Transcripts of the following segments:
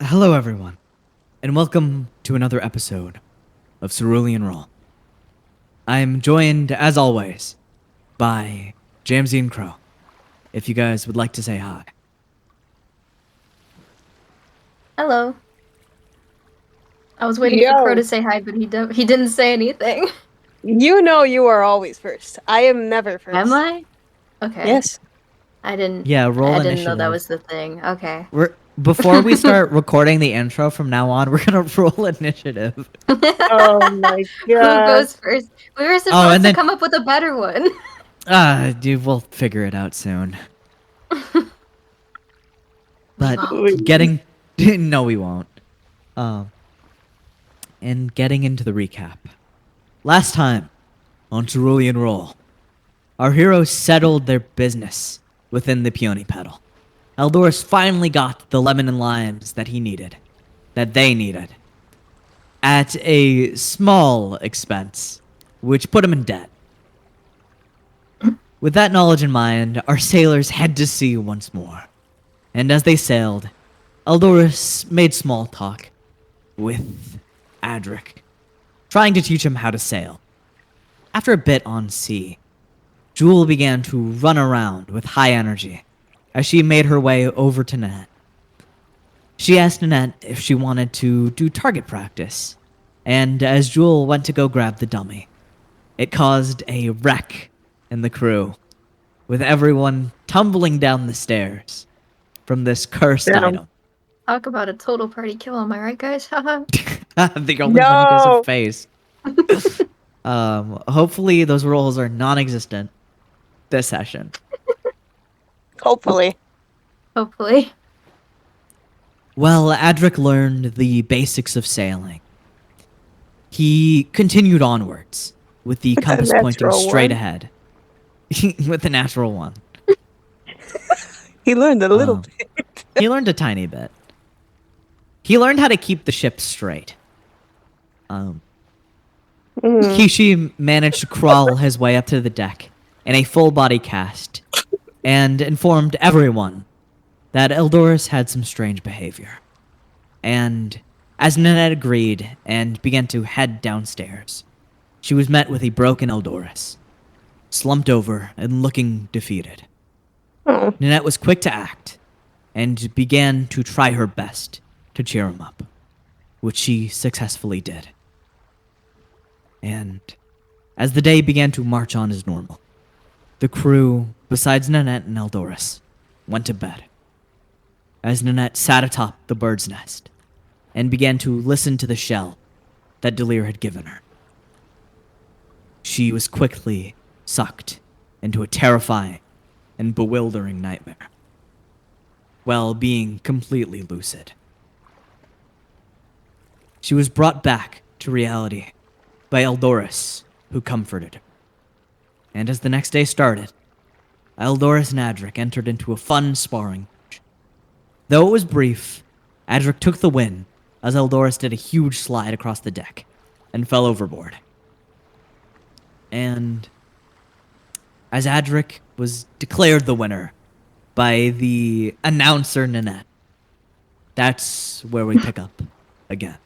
Hello, everyone, and welcome to another episode of Cerulean Roll. I am joined, as always, by Jamesy and Crow. If you guys would like to say hi. Hello. I was waiting for Crow to say hi, but he didn't say anything. You know you are always first. I am never first. Am I? Okay. Yes. I didn't. Yeah, roll I initiative. didn't know that was the thing. Okay. Before we start recording the intro from now on, we're gonna roll initiative. Oh my Who god. goes first? We were supposed to come up with a better one. Dude, we'll figure it out soon. But won't. no, we won't. And getting into the recap. Last time on Cerulean Roll, our heroes settled their business within the Peony Petal. Eldorus finally got the lemon and limes that they needed, at a small expense, which put him in debt. With that knowledge in mind, our sailors head to sea once more. And as they sailed, Eldorus made small talk with Adric, trying to teach him how to sail. After a bit on sea, Jewel began to run around with high energy as she made her way over to Nanette. She asked Nanette if she wanted to do target practice, and as Jewel went to go grab the dummy, it caused a wreck in the crew, with everyone tumbling down the stairs from this cursed item. Talk about a total party kill, am I right, guys? Haha. The only one who gets a face. Hopefully those rolls are non-existent this session. Hopefully. Hopefully. Well, Adric learned the basics of sailing. He continued onwards, with the compass pointing straight ahead. With the natural one. He learned a little bit. He learned a tiny bit. He learned how to keep the ship straight. Kishi managed to crawl his way up to the deck in a full body cast, and informed everyone that Eldorus had some strange behavior. And as Nanette agreed and began to head downstairs, she was met with a broken Eldorus, slumped over and looking defeated. Oh. Nanette was quick to act and began to try her best to cheer him up, which she successfully did. And as the day began to march on as normal, the crew, besides Nanette and Eldorus, went to bed. As Nanette sat atop the bird's nest and began to listen to the shell that Delir had given her, she was quickly sucked into a terrifying and bewildering nightmare, while being completely lucid. She was brought back to reality by Eldorus, who comforted her. And as the next day started, Eldorus and Adric entered into a fun sparring match. Though it was brief, Adric took the win as Eldorus did a huge slide across the deck and fell overboard. And as Adric was declared the winner by the announcer Nanette, that's where we pick up again.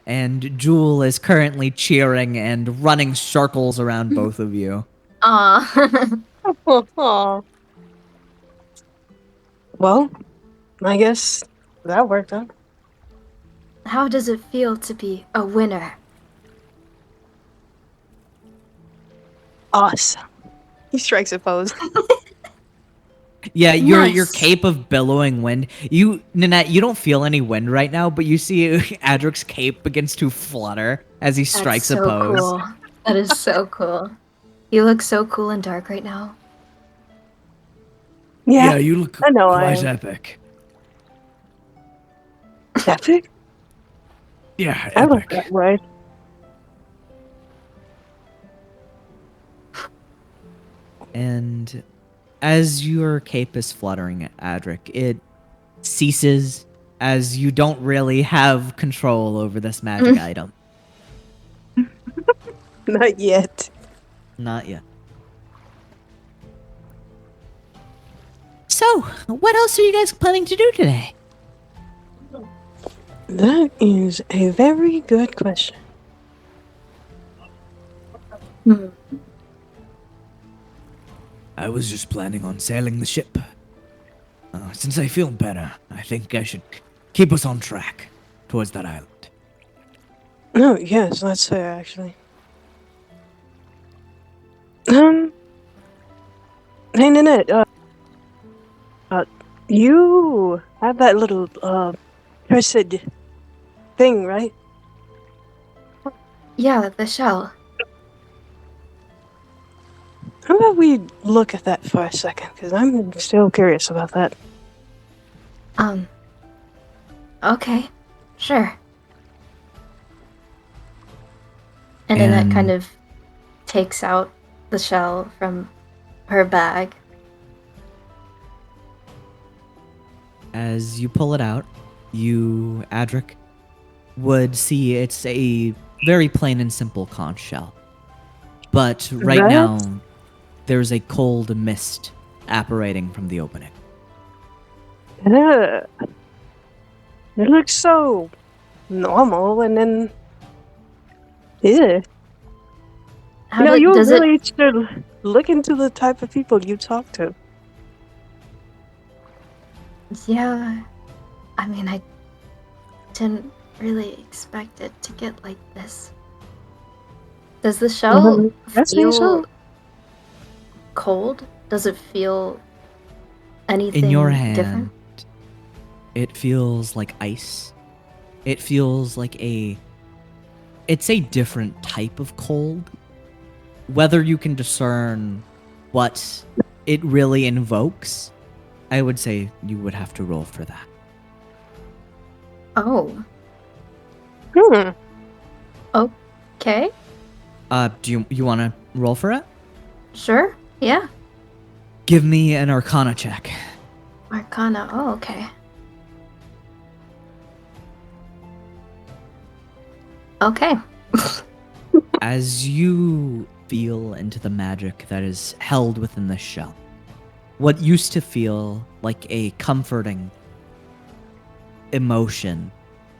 And Jewel is currently cheering and running circles around both of you. Aw. Aw. Well, I guess that worked out. How does it feel to be a winner? Awesome. He strikes a pose. Yeah, your Nice. cape of billowing wind. Nanette, you don't feel any wind right now, but you see Adric's cape begins to flutter as he strikes That's a so pose. Cool. That is so cool. You look so cool and dark right now. Yeah, you look I know quite I am. epic. Epic? Yeah, I look epic. that way. And as your cape is fluttering, Adric, it ceases as you don't really have control over this magic item. Not yet. Not yet. So, what else are you guys planning to do today? That is a very good question. Hmm. I was just planning on sailing the ship. Since I feel better, I think I should keep us on track towards that island. Oh, yes, that's fair, actually. Hey, Nanette, you have that little, cursed thing, right? Yeah, the shell. How about we look at that for a second? Because I'm still curious about that. Okay. Sure. And Annette kind of takes out the shell from her bag. As you pull it out, you, Adric, would see it's a very plain and simple conch shell. But right That? now, there's a cold mist apparating from the opening. It looks so normal, and then, yeah. How You does it? really should look into the type of people you talk to. Yeah. I mean, I didn't really expect it to get like this. Does the shell I'd say feel so. cold? Does it feel anything In your different? hand, it feels like ice. It feels like it's a different type of cold. Whether you can discern what it really invokes, I would say you would have to roll for that. Oh. Hmm. Okay. Do you want to roll for it? Sure. Yeah. Give me an Arcana check. Arcana. Oh, okay. Okay. As you feel into the magic that is held within the shell, what used to feel like a comforting emotion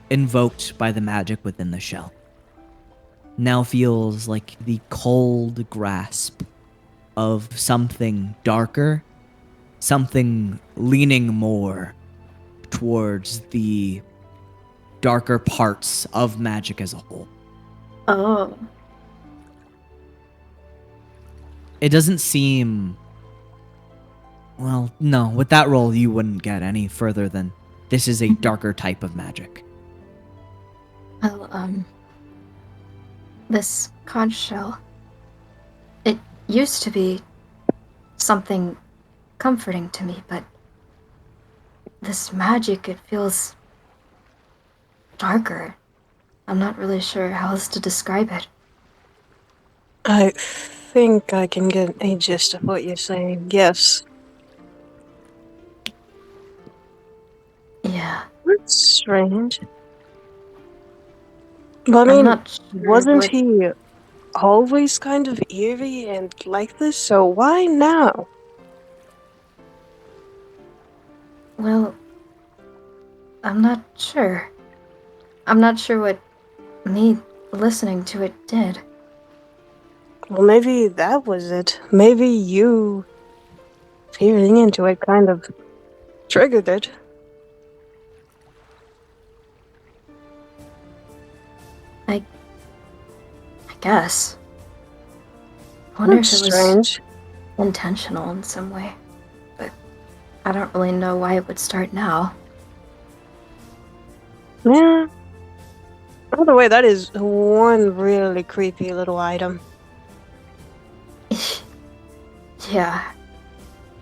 invoked by the magic within the shell now feels like the cold grasp of something darker, something leaning more towards the darker parts of magic as a whole. Oh. It doesn't seem... Well, no, with that roll you wouldn't get any further than this is a darker type of magic. Well, this conch shell. It used to be something comforting to me, but this magic, it feels darker. I'm not really sure how else to describe it. I think I can get a gist of what you're saying. Yes. Yeah. That's strange. But I I'm mean, not sure wasn't what. he always kind of eerie and like this? So why now? Well, I'm not sure. I'm not sure what me listening to it did. Well, maybe that was it. Maybe you peering into it kind of triggered it. I guess. I wonder That's if it was strange. intentional in some way. But I don't really know why it would start now. Yeah. By the way, that is one really creepy little item. Yeah.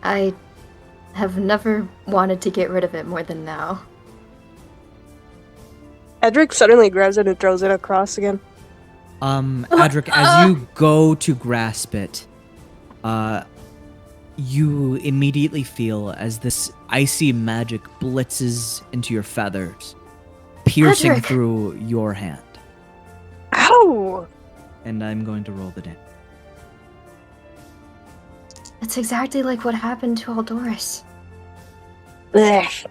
I have never wanted to get rid of it more than now. Edric suddenly grabs it and throws it across again. Adric, as you go to grasp it, you immediately feel as this icy magic blitzes into your feathers, piercing Adric! through your hand. Ow! And I'm going to roll the damage. It's exactly like what happened to Aldoris. Blech.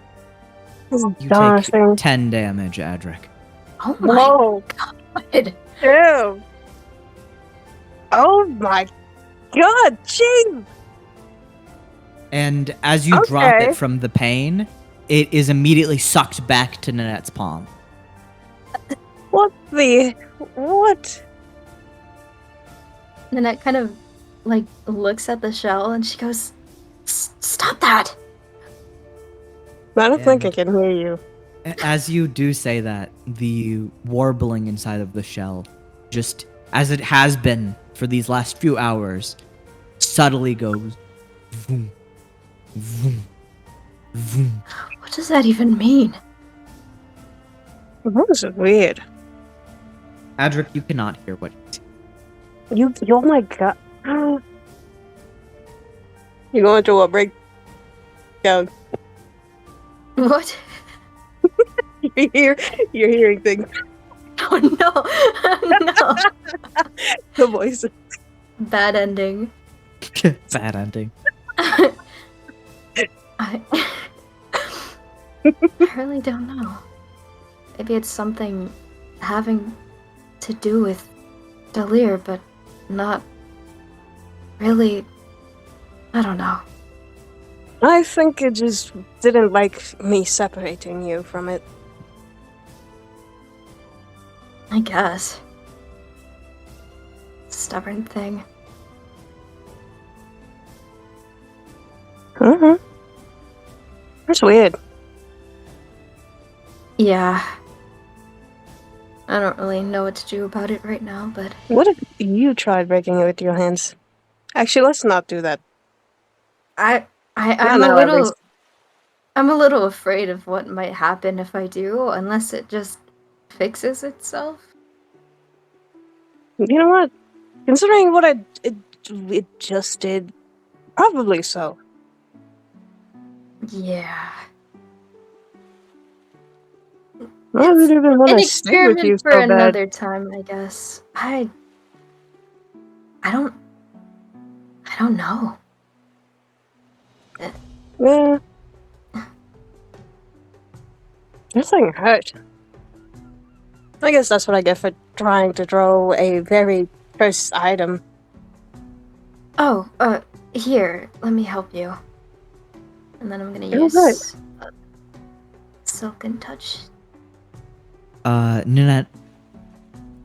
This You dumb take thing. 10 damage, Adric. Oh my Whoa. god. Ew. Oh my god, jeez. And as you drop Okay. it from the pain, it is immediately sucked back to Nanette's palm. What the? What? Nanette kind of like looks at the shell and she goes, "Stop that!" I don't think I And- can hear you. As you do say that, the warbling inside of the shell, just as it has been for these last few hours, subtly goes vroom, vroom, vroom. What does that even mean? That was weird. Adric, you cannot hear what you say. You, oh my god. You're going through a breakdown. What? You're hearing things. Oh no! No! The voice. Bad ending. Bad ending. I I really don't know. Maybe it's something having to do with Dalir, but not really. I don't know. I think it just didn't like me separating you from it. I guess. Stubborn thing. Mm-hmm. That's weird. Yeah. I don't really know what to do about it right now, but What if you tried breaking it with your hands? Actually, let's not do that. I'm Not a now, at least. I'm a little afraid of what might happen if I do, unless it just fixes itself. You know what? Considering what it just did, probably so. Yeah. I really didn't want An to stay with you experiment for so bad. another time, I guess. I don't know. Yeah. That thing hurt. I guess that's what I get for trying to throw a very cursed item. Oh, here, let me help you. And then I'm gonna Oh, good. use Silken Touch. Ninette,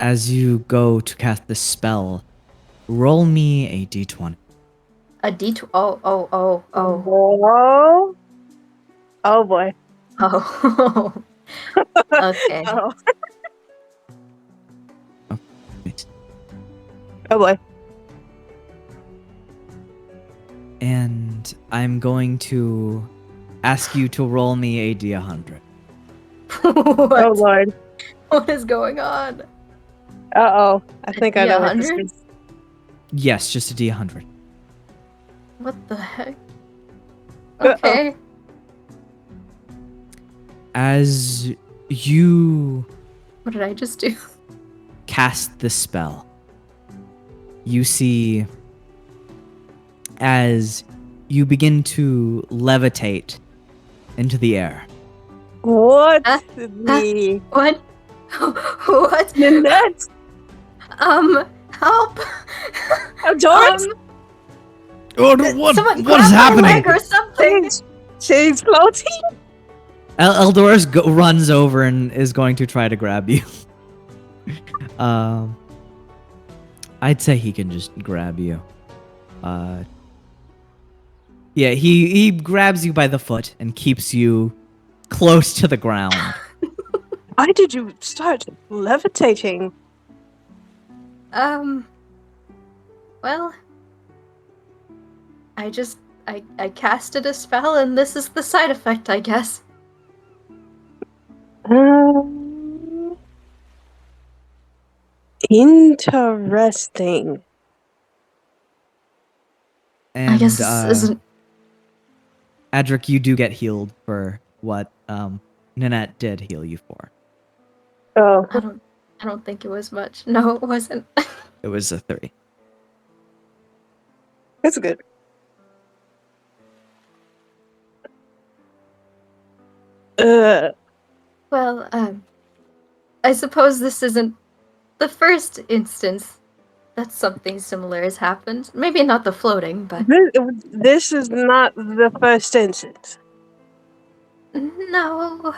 as you go to cast this spell, roll me a d20. A D2. Oh. Oh. Oh boy. Oh. Okay. Oh. Oh boy. And I'm going to ask you to roll me a d100. Oh What? lord. What is going on? Uh-oh. I think I know what this 100? is. Yes, just a d100. What the heck? Uh-oh. Okay. As you What did I just do? cast the spell, you see as you begin to levitate into the air. What Huh? the... What? What? Nanette! Help! Doris? Someone What grab is my happening? leg or something. She's floating? Eldoris runs over and is going to try to grab you. I'd say he can just grab you. Yeah, he grabs you by the foot and keeps you close to the ground. Why did you start levitating? Well, I casted a spell and this is the side effect, I guess. Interesting. And I guess this isn't. Adric, you do get healed for what Nanette did heal you for. Oh, I don't think it was much. No, it wasn't. It was a 3. that's good. Well, I suppose this isn't the first instance that something similar has happened. Maybe not the floating, but this is not the first instance. no.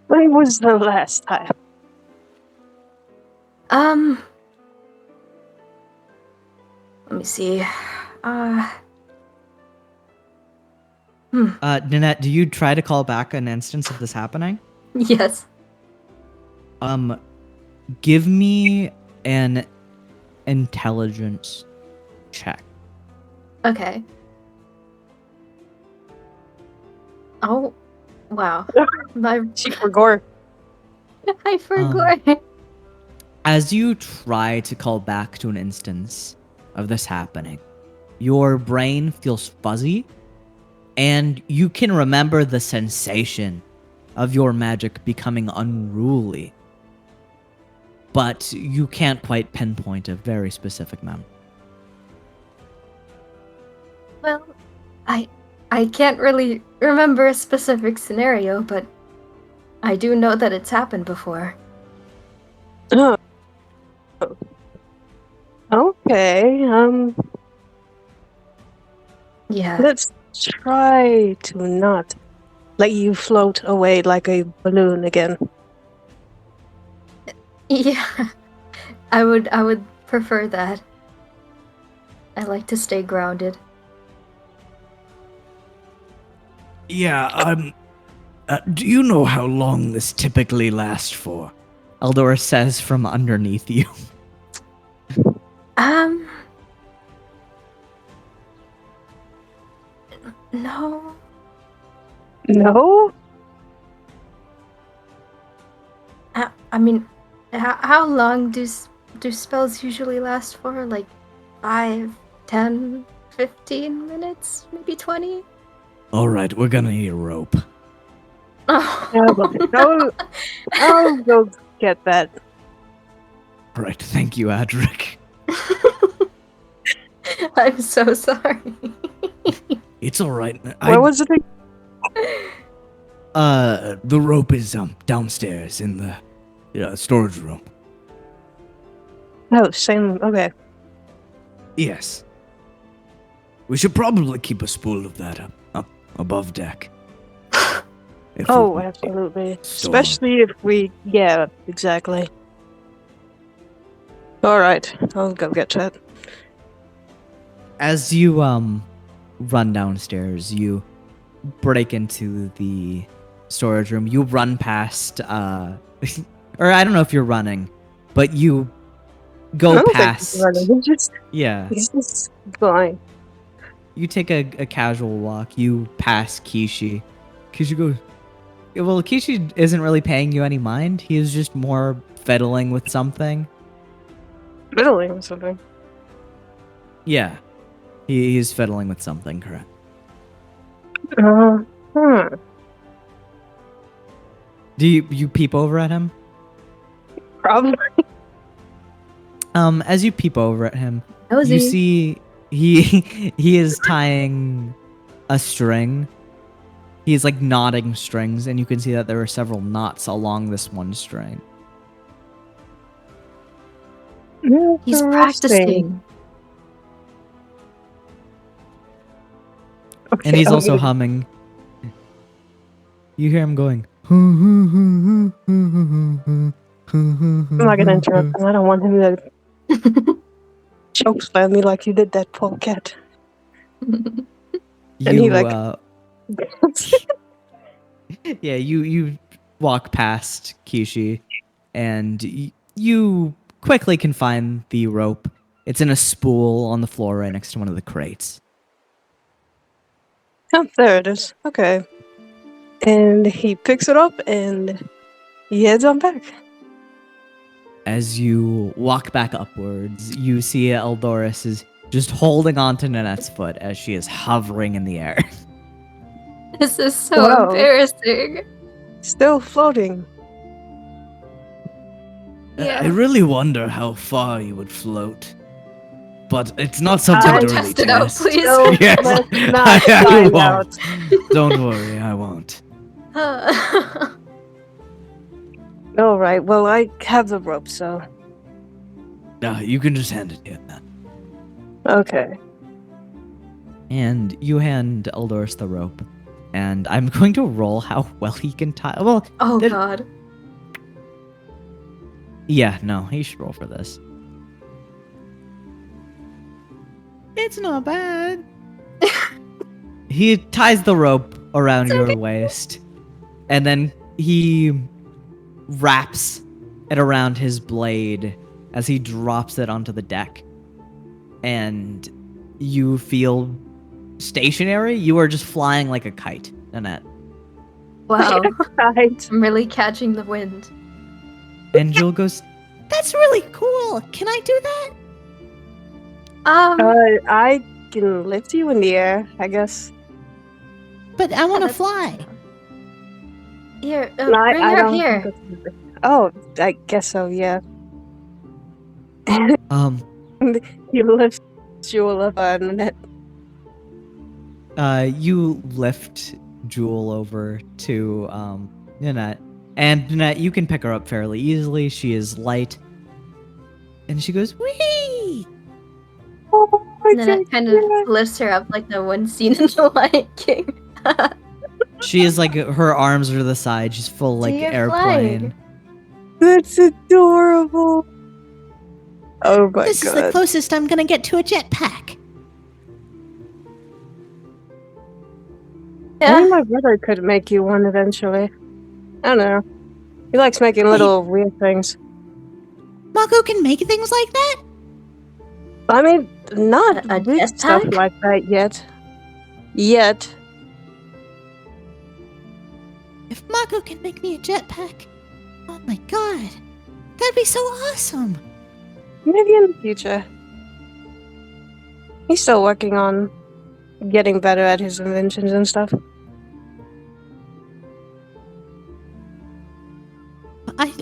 When was the last time? Let me see. Nanette, do you try to call back an instance of this happening? Yes. Give me an intelligence check. Okay. Oh, wow. She forgot. I forgot. As you try to call back to an instance of this happening, your brain feels fuzzy, and you can remember the sensation of your magic becoming unruly. But you can't quite pinpoint a very specific memory. Well, I can't really remember a specific scenario, but I do know that it's happened before. Oh. Okay. Yeah. Let's try to not let you float away like a balloon again. Yeah. I would prefer that. I like to stay grounded. Yeah, do you know how long this typically lasts for? Eldora says from underneath you. No. No? I mean, how long do spells usually last for? Like 5, 10, 15 minutes? Maybe 20? Alright, we're gonna need a rope. Oh. I'll go get that. Right, thank you, Adric. I'm so sorry. It's alright. Where was it? The rope is downstairs in the storage room. Oh, same. Okay. Yes. We should probably keep a spool of that up above deck. If Oh, we- absolutely. storm. Especially if we. Yeah, exactly. Alright, I'll go get that. As you run downstairs, you break into the storage room. You run past or I don't know if you're running, but you I go don't think past. he's running. Yeah. He's just going. You take a casual walk. You pass Kishi. Kishi goes. Well, Kishi isn't really paying you any mind. He is just more fiddling with something. Fiddling or something. Yeah. He's fiddling with something, correct. Do you peep over at him? Probably. As you peep over at him, Nosy. you see he is tying a string. He is like knotting strings, and you can see that there are several knots along this one string. He's practicing. Okay, And he's I'm also gonna- humming. You hear him going. I'm I'm not gonna interrupt him. I don't want him to choke slam me like you did that poor cat. And he like Yeah, you walk past Kishi, and you quickly can find the rope. It's in a spool on the floor right next to one of the crates. Oh, there it is. Okay. And he picks it up and he heads on back. As you walk back upwards, you see Eldoris is just holding on to Nanette's foot as she is hovering in the air. This is so Whoa. embarrassing. Still floating. Yeah. I really wonder how far you would float. But it's not something I'll to really test it out, please. So Yes, let's not I find won't. out. Don't worry, I won't. All right. Well, I have the rope, so You can just hand it to him then. okay. And you hand Eldoris the rope. And I'm going to roll how well he can tie. Well, Oh there- god. yeah, no, he should roll for this. It's not bad. He ties the rope around your waist, and then he wraps it around his blade as he drops it onto the deck. And you feel stationary. You are just flying like a kite, Annette. Wow. Right. I'm really catching the wind. And Jewel goes, "That's really cool. Can I do that?" I can lift you in the air, I guess. But I want to that's- fly. Here, No, bring I her don't here. think that's- Oh, I guess so. Yeah. You lift Jewel up on it. You lift Jewel over to Nanette, and Nanette, you can pick her up fairly easily. She is light, and she goes, "Wee!" Oh, And then it kind of lifts her up like the one scene in The Lion King. She is like her arms are to the side. She's full like you're airplane. flying. That's adorable. Oh my This is god. the closest I'm gonna get to a jetpack. Maybe Yeah. my brother could make you one eventually. I don't know. He likes making Wait. little weird things. Mako can make things like that. I mean, not A big stuff jetpack? like that yet. Yet. If Mako can make me a jetpack, oh my god, that'd be so awesome. Maybe in the future. He's still working on getting better at his inventions and stuff.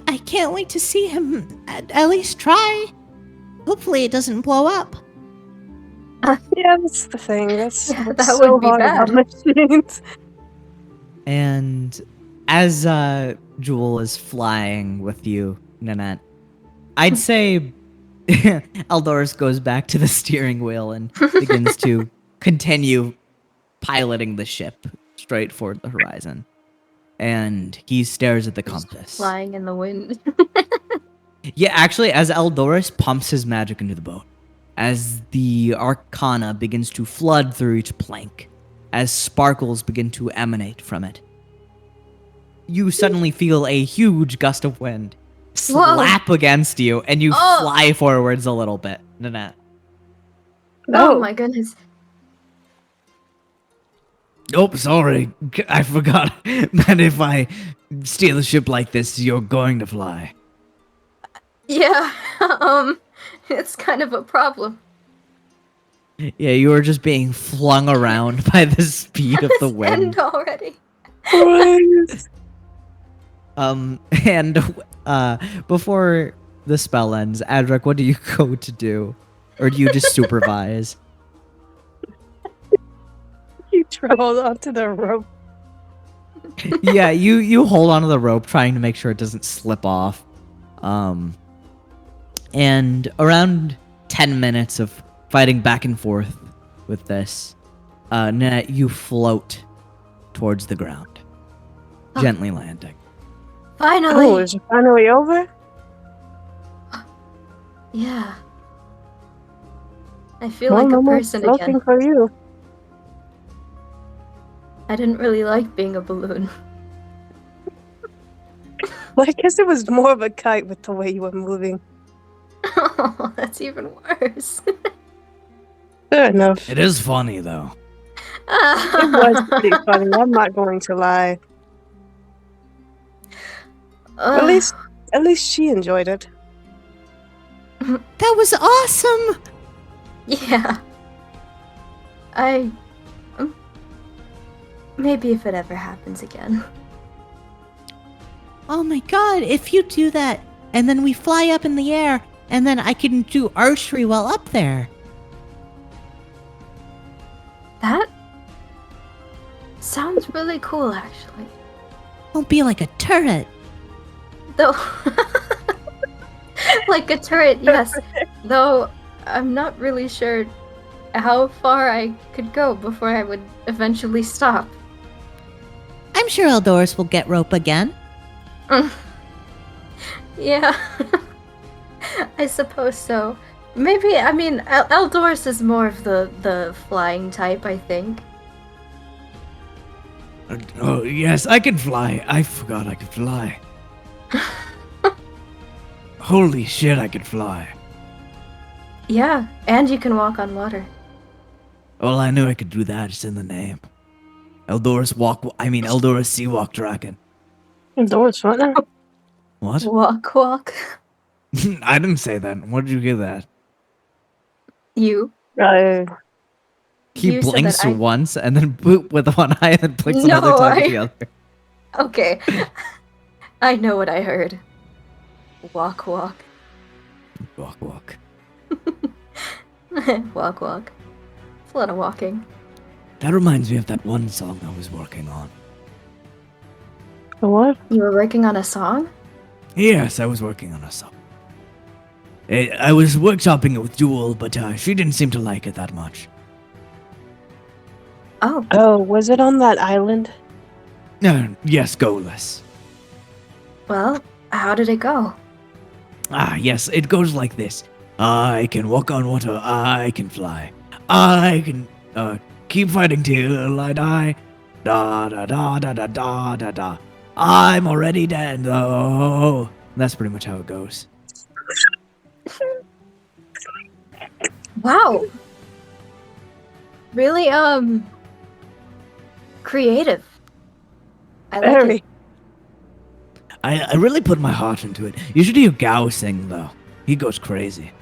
I can't wait to see him at least try. Hopefully it doesn't blow up. Yeah, that's the thing. That's Yeah, what's that so would be hard about bad. machines. And as Jewel is flying with you, Nanette, I'd say Eldoris goes back to the steering wheel and begins to continue piloting the ship straight for the horizon. And he stares at the compass. Flying in the wind. Yeah, actually, as Eldoris pumps his magic into the boat, as the arcana begins to flood through each plank, as sparkles begin to emanate from it, you suddenly feel a huge gust of wind slap against you, and you Oh. fly forwards a little bit, Nanette. Oh my goodness. Oh, sorry. I forgot that if I steal a ship like this, you're going to fly. Yeah, it's kind of a problem. Yeah, you are just being flung around by the speed of the wind. End already. And before the spell ends, Adric, what do you go to do? Or do you just supervise? You hold onto the rope. Yeah, you hold onto the rope, trying to make sure it doesn't slip off. And around 10 minutes of fighting back and forth with this, Nanette, you float towards the ground, gently landing. Finally. Oh, is it finally over? Yeah. I feel like a no more person floating again. for you. I didn't really like being a balloon. Well, I guess it was more of a kite with the way you were moving. Oh, that's even worse. Fair enough. It is funny, though. It was pretty funny. I'm not going to lie. At least she enjoyed it. That was awesome! Yeah. Maybe if it ever happens again. Oh my god, if you do that, and then we fly up in the air, and then I can do archery while up there. That sounds really cool, actually. Don't be like a turret. Though, like a turret, yes. Though I'm not really sure how far I could go before I would eventually stop. I'm sure Eldorus will get rope again. Yeah, I suppose so. Maybe, I mean, Eldorus is more of the flying type, I think. Oh, yes, I can fly. I forgot I could fly. Holy shit, I could fly. Yeah, and you can walk on water. Well, I knew I could do that. It's in the name. Eldorus Sea Walk Dragon. Doors, what now? What? Walk. I didn't say that. Where did you get that? You. He You said blinks that I- once and then boop with one eye and then blinks No, another time with the other. Okay. I know what I heard. Walk. Walk. Walk. It's a lot of walking. That reminds me of that one song I was working on. What? You were working on a song? Yes, I was working on a song. I was workshopping it with Jewel, but she didn't seem to like it that much. Oh, Oh, was it on that island? Yes, goalless. well, how did it go? Ah, yes, it goes like this. I can walk on water, I can fly. I can keep fighting till I die. Da da da da da da da da. I'm already dead though. That's pretty much how it goes. Wow. Really, creative. I like Very. it. I really put my heart into it. You should hear Gao sing though. He goes crazy.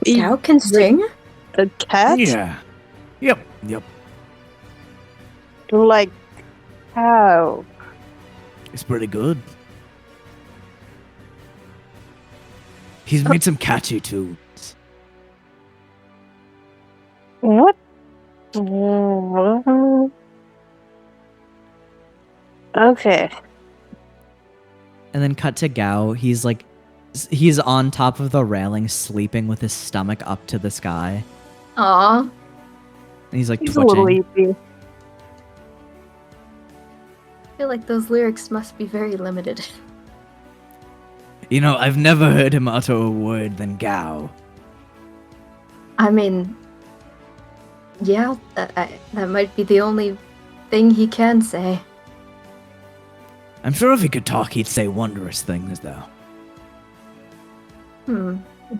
Gao can sing? The cat? Yeah. Yep. Like, how? It's pretty good. He's made some catchy tunes. What? Okay. And then cut to Gao. He's on top of the railing, sleeping with his stomach up to the sky. Aw. And he's like He's a little twitching. eepy. I feel like those lyrics must be very limited. You know, I've never heard him utter a word than Gao. I mean, yeah, that might be the only thing he can say. I'm sure if he could talk, he'd say wondrous things, though.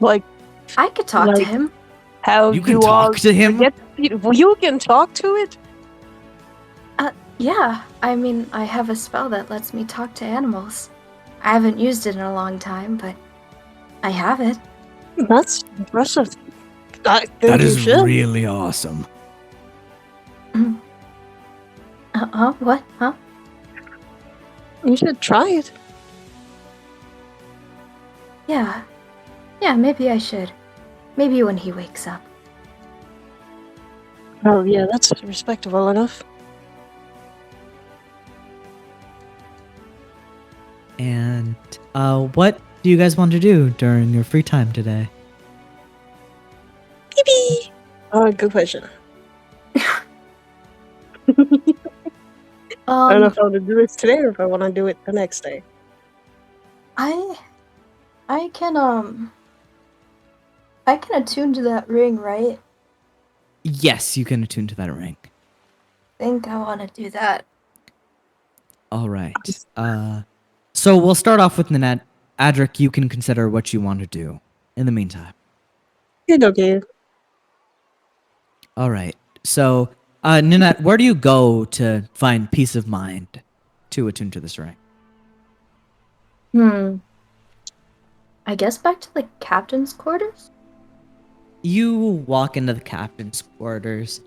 Like, I could talk to Like- him. how You can all talk to him? get you can talk to it? Yeah, I mean, I have a spell that lets me talk to animals. I haven't used it in a long time, but I have it. That's impressive. I think That you is should. really awesome. What? Huh? You should try it. Yeah. Yeah, maybe I should. Maybe when he wakes up. Oh yeah, that's respectable enough. And what do you guys want to do during your free time today? Yippee! Oh, good question. I don't know if I want to do it today or if I want to do it the next day. I can attune to that ring, right? Yes, you can attune to that ring. Think I want to do that. All right. So we'll start off with Nanette. Adric, you can consider what you want to do in the meantime. Good, okay. All right. So, Nanette, where do you go to find peace of mind to attune to this ring? I guess back to the captain's quarters? You walk into the captain's quarters,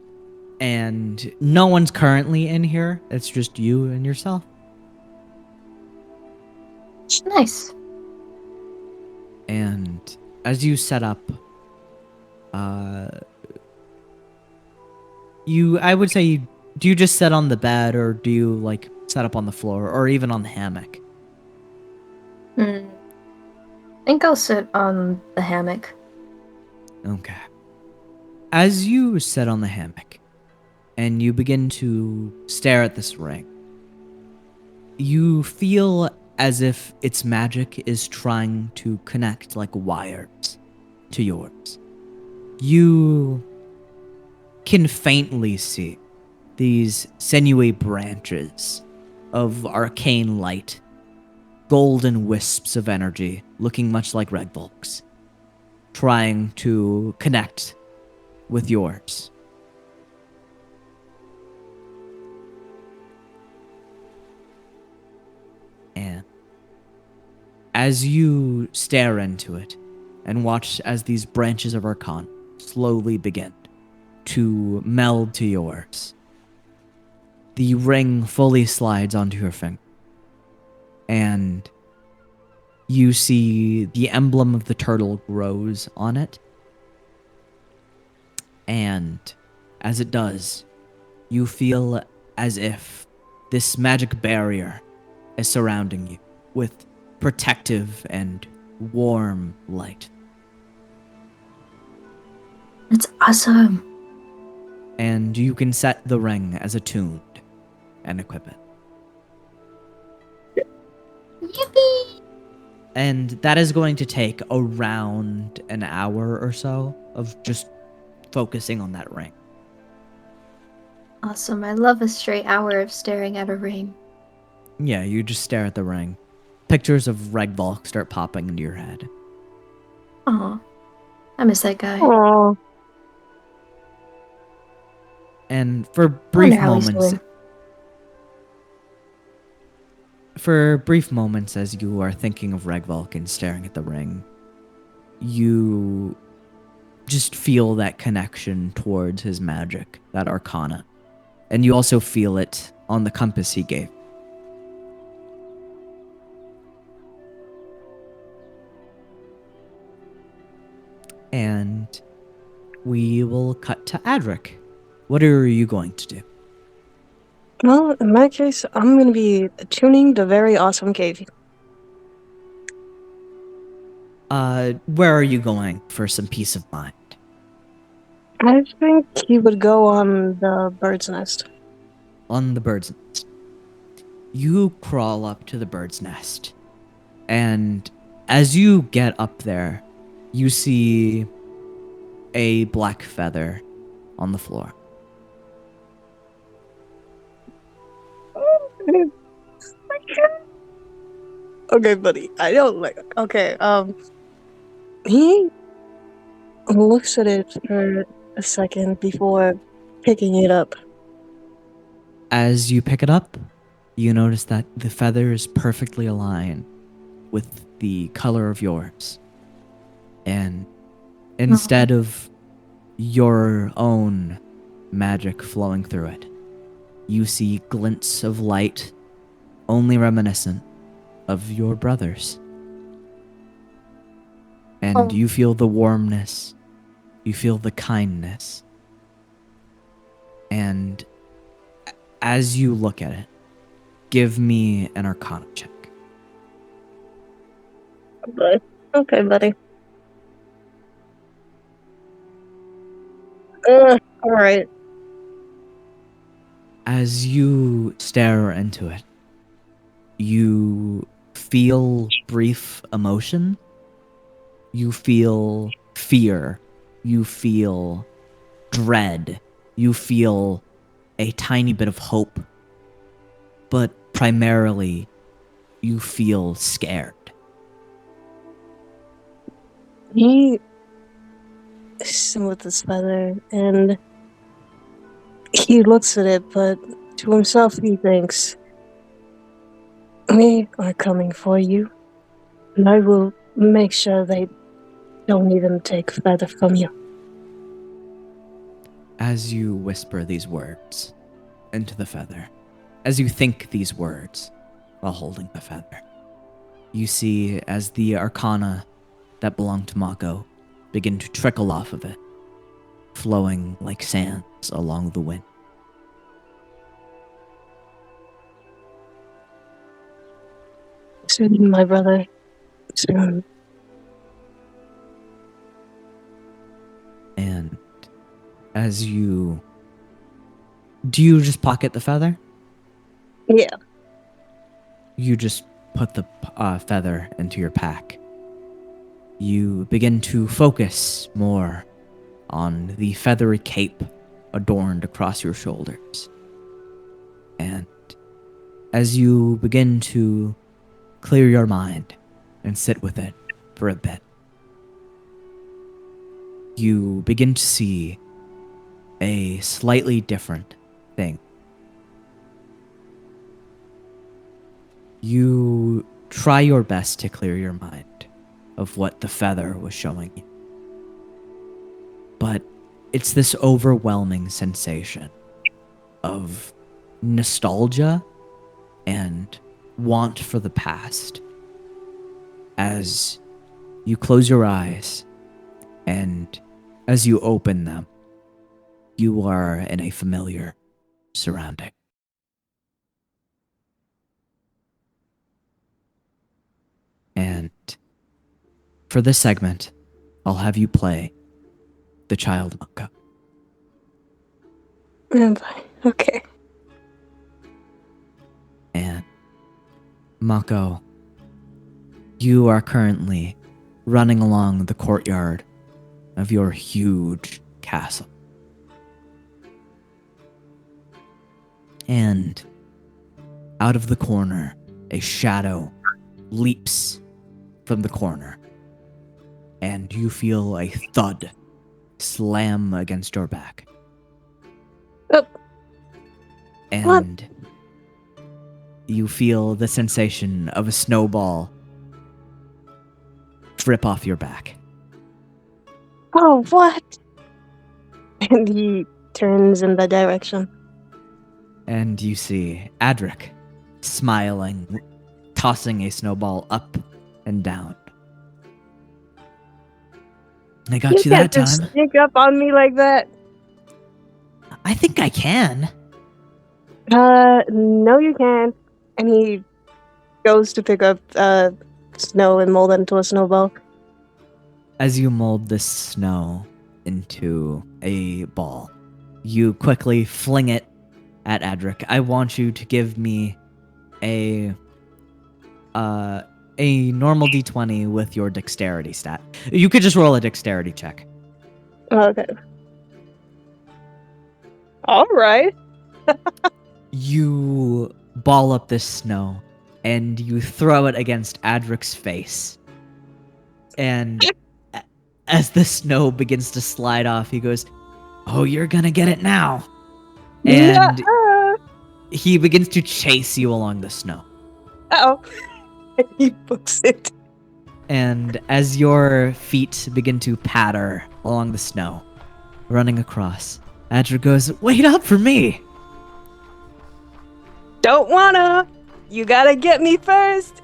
and no one's currently in here. It's just you and yourself. Nice. And as you set up, I would say, do you just sit on the bed, or do you, like, set up on the floor or even on the hammock. I think I'll sit on the hammock. Okay. As you sit on the hammock and you begin to stare at this ring, you feel as if its magic is trying to connect like wires to yours. You can faintly see these sinewy branches of arcane light, golden wisps of energy, looking much like red volks, trying to connect with yours. And as you stare into it and watch as these branches of Archon slowly begin to meld to yours, the ring fully slides onto your finger. And you see the emblem of the turtle grows on it. And as it does, you feel as if this magic barrier is surrounding you with protective and warm light. It's awesome. And you can set the ring as attuned and equip it. Yippee! And that is going to take around an hour or so of just focusing on that ring. Awesome. I love a straight hour of staring at a ring. Yeah, you just stare at the ring. Pictures of Regvalk start popping into your head. Aw. I miss that guy. Oh, And for I brief wonder how he's moments, doing. as you are thinking of Regvalk and staring at the ring, you just feel that connection towards his magic, that arcana. And you also feel it on the compass he gave. And we will cut to Adric. What are you going to do? well, in my case, I'm going to be tuning the very awesome Ghelfi. Where are you going for some peace of mind? I think he would go on the bird's nest. On the bird's nest. You crawl up to the bird's nest, and as you get up there, you see a black feather on the floor. Okay, buddy. I don't like. Okay, he looks at it for a second before picking it up. As you pick it up, you notice that the feather is perfectly aligned with the color of yours. And instead of your own magic flowing through it, you see glints of light only reminiscent of your brother's. And Oh. you feel the warmness, you feel the kindness. And as you look at it, give me an Arcana check. But okay, buddy. All right. As you stare into it, you feel brief emotion. You feel fear. You feel dread. You feel a tiny bit of hope. But primarily, you feel scared. He is with his feather, and he looks at it, but to himself he thinks, "We are coming for you, and I will make sure they don't even take a feather from you." As you whisper these words into the feather, as you think these words while holding the feather, you see as the arcana that belonged to Mako begin to trickle off of it, flowing like sands along the wind. Soon, my brother. Soon. And as you... Do you just pocket the feather? Yeah. You just put the feather into your pack. You begin to focus more on the feathery cape adorned across your shoulders. And as you begin to clear your mind and sit with it for a bit, you begin to see a slightly different thing. You try your best to clear your mind of what the feather was showing you. But it's this overwhelming sensation of nostalgia and want for the past as you close your eyes and as you open them, you are in a familiar surrounding. And for this segment, I'll have you play the child Mako. Okay. And Mako, you are currently running along the courtyard of your huge castle. And out of the corner, a shadow leaps from the corner. And you feel a thud slam against your back. Oh. And you feel the sensation of a snowball drip off your back. Oh, what? And he turns in the direction. And you see Adric smiling, tossing a snowball up and down. I got you that can't just time. sneak up on me like that. I think I can. No, you can't. And he goes to pick up snow and mold it into a snowball. As you mold this snow into a ball, you quickly fling it at Adric. I want you to give me a normal d20 with your dexterity stat. You could just roll a dexterity check. Okay. All right. You ball up this snow and you throw it against Adric's face. And as the snow begins to slide off, he goes, "Oh, you're gonna get it now." And he begins to chase you along the snow. Oh. He books it. And as your feet begin to patter along the snow, running across, Adric goes, "Wait up for me!" Don't wanna. You gotta get me first.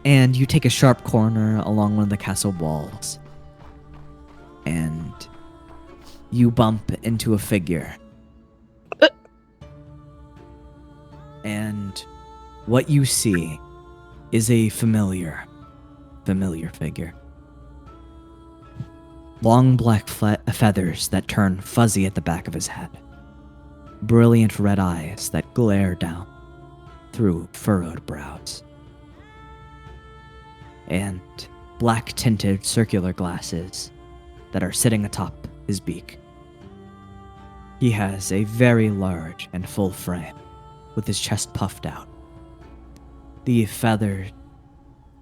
And you take a sharp corner along one of the castle walls. And you bump into a figure. And what you see is a familiar figure. Long black feathers that turn fuzzy at the back of his head. Brilliant red eyes that glare down through furrowed brows. And black tinted circular glasses that are sitting atop his beak. He has a very large and full frame, with his chest puffed out. The feathers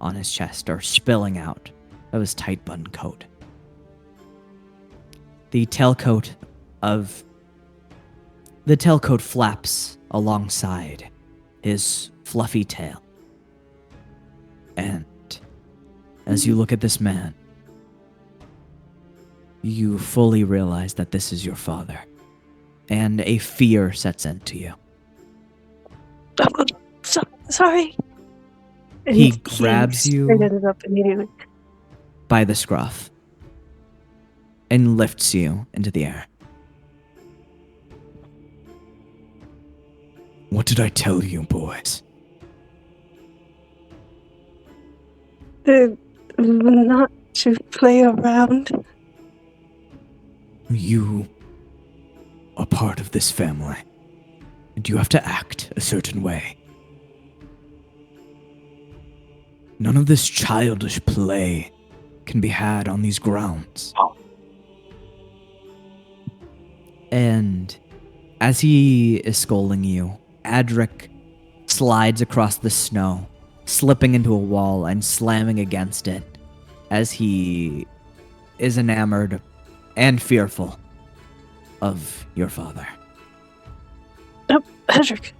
on his chest are spilling out of his tight button coat. The tailcoat flaps alongside his fluffy tail. And as you look at this man, you fully realize that this is your father. And a fear sets into you. Sorry. And He grabs you straightens up immediately. by the scruff and lifts you into the air. What did I tell you, boys? Not to play around. You are part of this family, and you have to act a certain way. None of this childish play can be had on these grounds. And as he is scolding you, Adric slides across the snow, slipping into a wall and slamming against it as he is enamored and fearful of your father. Patrick.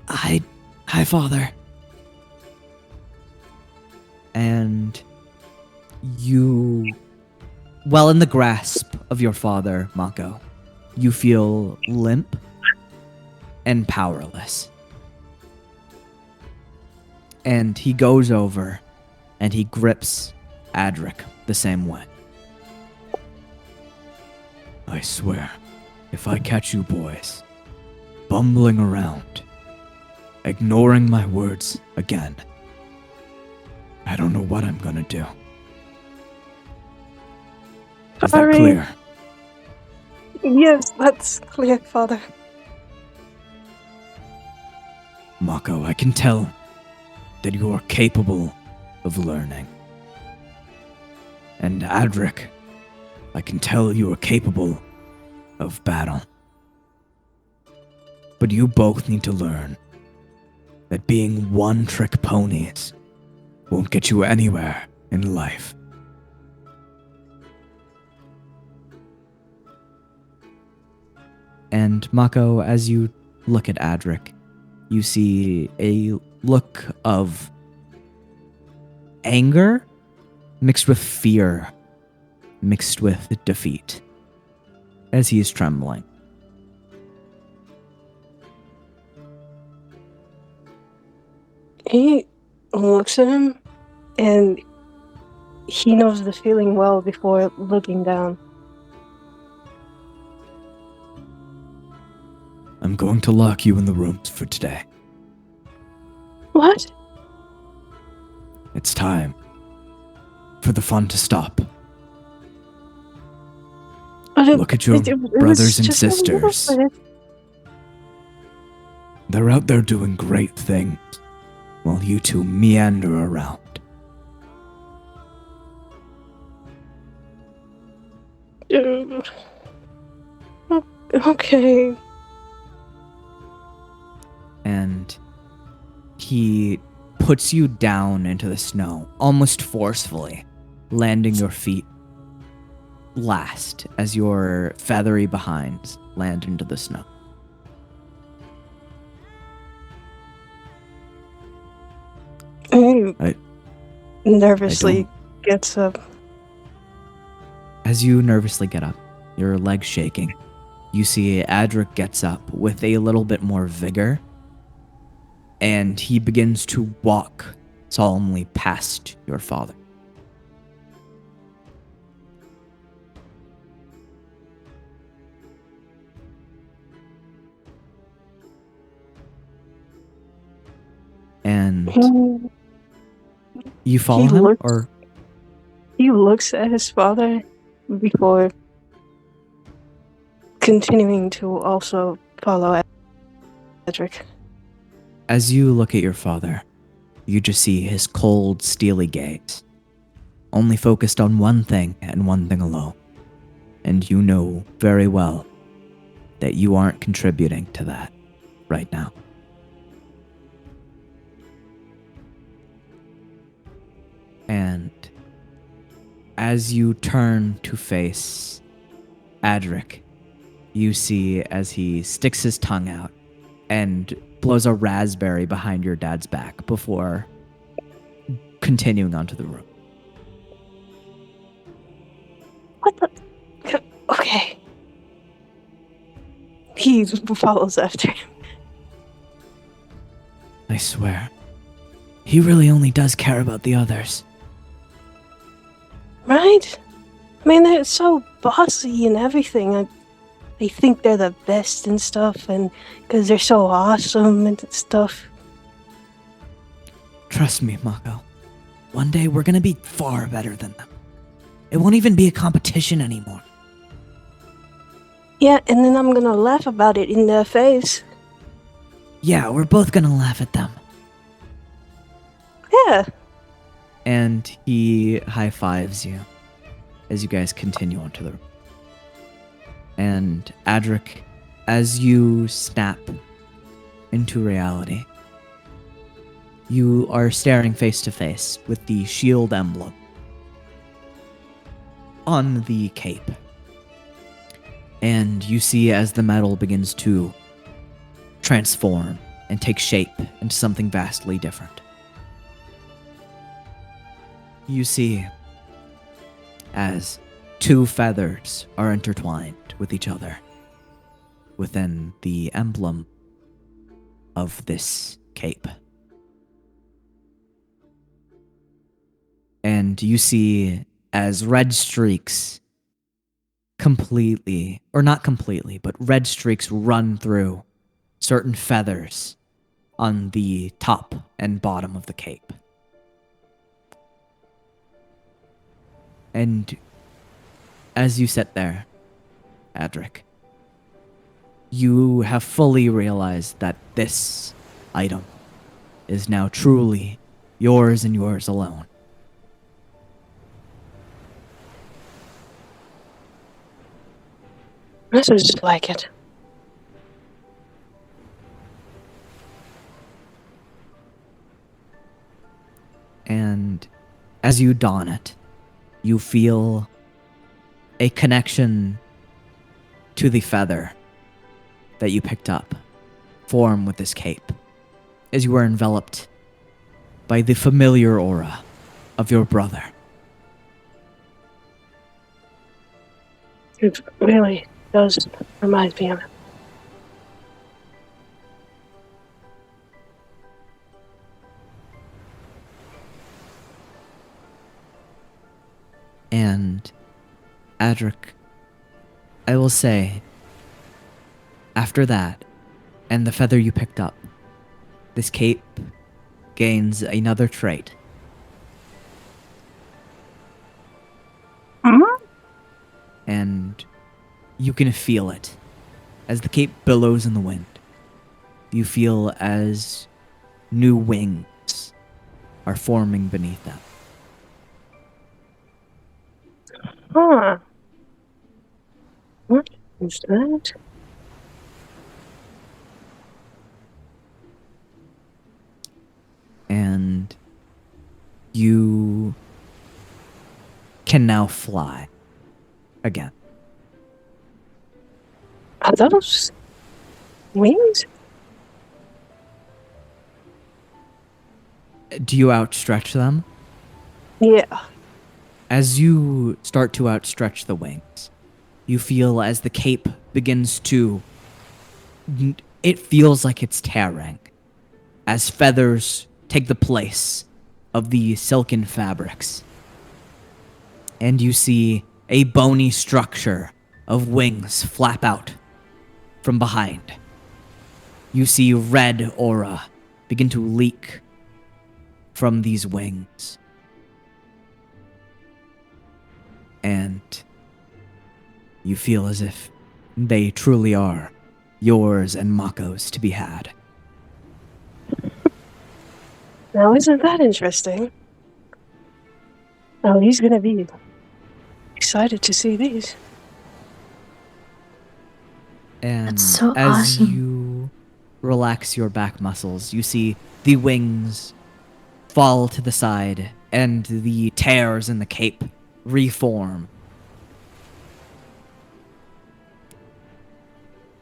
Hi, father. And you, well, in the grasp of your father, Mako, you feel limp and powerless. And he goes over and he grips Adric the same way. I swear, if I catch you boys bumbling around, ignoring my words again, I don't know what I'm gonna do. Is that Sorry. clear? Yes, that's clear, Father. Mako, I can tell that you are capable of learning. And Adric, I can tell you are capable of battle. But you both need to learn that being one-trick ponies won't get you anywhere in life. And Mako, as you look at Adric, you see a look of anger mixed with fear, mixed with defeat, as he is trembling. He looks at him, and he knows the feeling well before looking down. I'm going to lock you in the rooms for today. What? It's time for the fun to stop. Look at your brothers and sisters. They're out there doing great things, while you two meander around. Okay. And he puts you down into the snow, almost forcefully, landing your feet last as your feathery behinds land into the snow. He I nervously don't- gets up. As you nervously get up, your legs shaking, you see Adric gets up with a little bit more vigor, and he begins to walk solemnly past your father. And you follow He him, looks- or He looks at his father before continuing to also follow Edric. as you look at your father, you just see his cold, steely gaze, only focused on one thing and one thing alone. And you know very well that you aren't contributing to that right now. And as you turn to face Adric, you see as he sticks his tongue out and blows a raspberry behind your dad's back before continuing onto the room. What the? Okay. He follows after him. I swear, he really only does care about the others. Right? I mean, they're so bossy and everything. They think they're the best and stuff, and because they're so awesome and stuff. Trust me, Mako. One day we're gonna be far better than them. It won't even be a competition anymore. Yeah, and then I'm gonna laugh about it in their face. Yeah, we're both gonna laugh at them. Yeah. And he high fives you as you guys continue onto the room. And Adric, as you snap into reality, you are staring face to face with the shield emblem on the cape. And you see as the metal begins to transform and take shape into something vastly different. You see as two feathers are intertwined with each other within the emblem of this cape. And you see as red streaks completely, or not completely, but red streaks run through certain feathers on the top and bottom of the cape. And as you sit there, Adric, you have fully realized that this item is now truly yours and yours alone. This is just like it. And as you don it, you feel a connection to the feather that you picked up form with this cape, as you were enveloped by the familiar aura of your brother. It really does remind me of it. And Adric, I will say, after that, and the feather you picked up, this cape gains another trait. And you can feel it as the cape billows in the wind. You feel as new wings are forming beneath them. Huh. What is that? And you can now fly again. Are those wings? Do you outstretch them? Yeah. As you start to outstretch the wings, you feel as the cape begins to... It feels like it's tearing, as feathers take the place of the silken fabrics. And you see a bony structure of wings flap out from behind. You see red aura begin to leak from these wings. And you feel as if they truly are yours and Mako's to be had. Now, isn't that interesting? Oh, he's gonna be excited to see these. And That's so as awesome. you relax your back muscles, you see the wings fall to the side and the tears in the cape reform.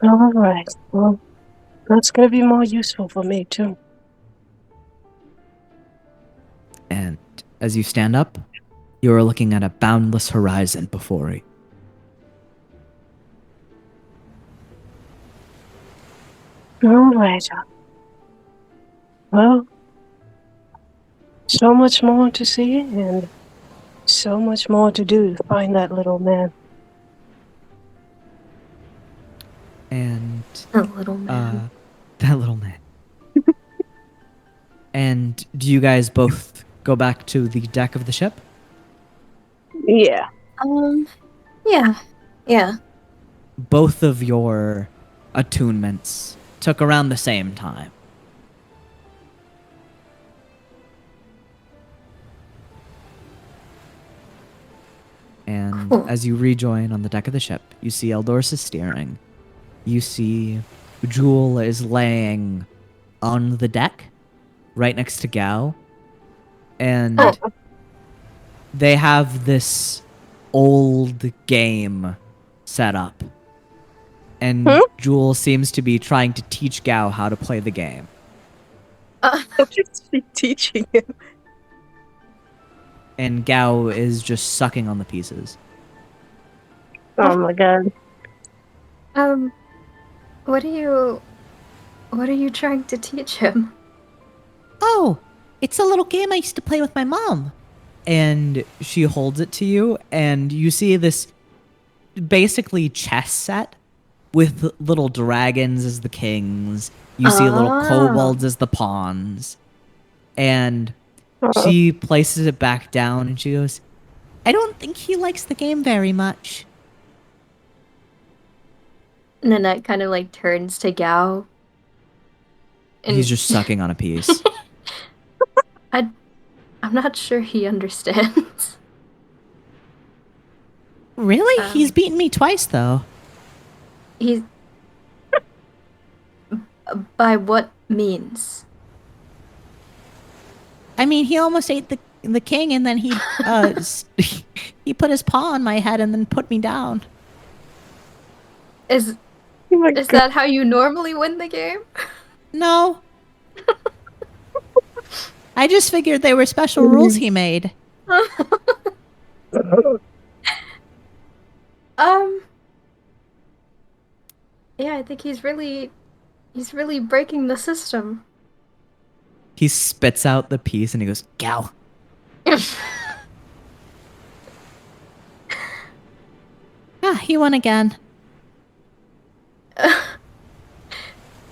All right. Well, that's gonna be more useful for me too. And as you stand up, you are looking at a boundless horizon before you. All right. Well, so much more to see and so much more to do to find that little man. And A little man. that little man. And do you guys both go back to the deck of the ship? Yeah. Yeah. Yeah. Both of your attunements took around the same time. And Cool. as you rejoin on the deck of the ship, you see Eldorus is steering. You see Jewel is laying on the deck right next to Gao. And Oh. they have this old game set up. And Hmm? Jewel seems to be trying to teach Gao how to play the game. Just be teaching him. And Gao is just sucking on the pieces. Oh my god. What are you trying to teach him? Oh, it's a little game I used to play with my mom. And she holds it to you, and you see this basically chess set with little dragons as the kings. You see little Ah. kobolds as the pawns. And Oh. she places it back down and she goes, I don't think he likes the game very much. Nanette kind of like turns to Gao. And He's just sucking on a piece. I'm not sure he understands. Really? He's beaten me twice, though. He's by what means? I mean, he almost ate the king, and then he he put his paw on my head and then put me down. Is Oh my is god. that how you normally win the game? No. I just figured they were special rules he made. Yeah, I think he's really breaking the system. He spits out the piece and he goes, Gal. Ah, he won again.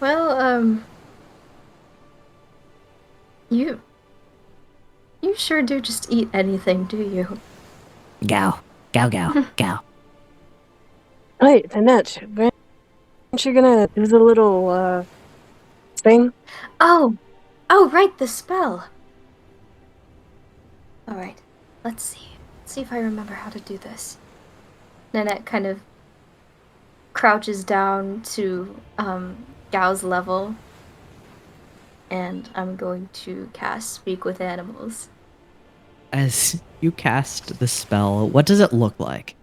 Well, you sure do just eat anything, do you? Gal. Gal, gal, gal. Wait, Annette, aren't you gonna do the little, thing? Oh, right, the spell. All right, let's see. Let's see if I remember how to do this. Nanette kind of crouches down to Gao's level, and I'm going to cast Speak with Animals. As you cast the spell, what does it look like?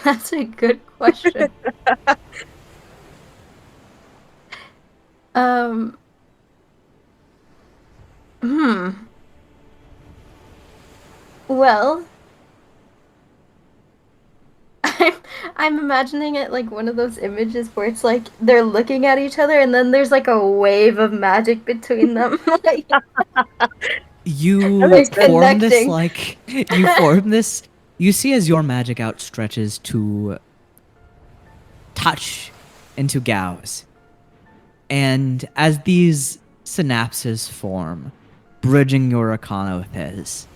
That's a good question. Well, I'm imagining it like one of those images where it's like they're looking at each other and then there's like a wave of magic between them. Like, You They're form this connecting. like you form this. You see as your magic outstretches to touch into Gao's, and as these synapses form, bridging your arcana with his,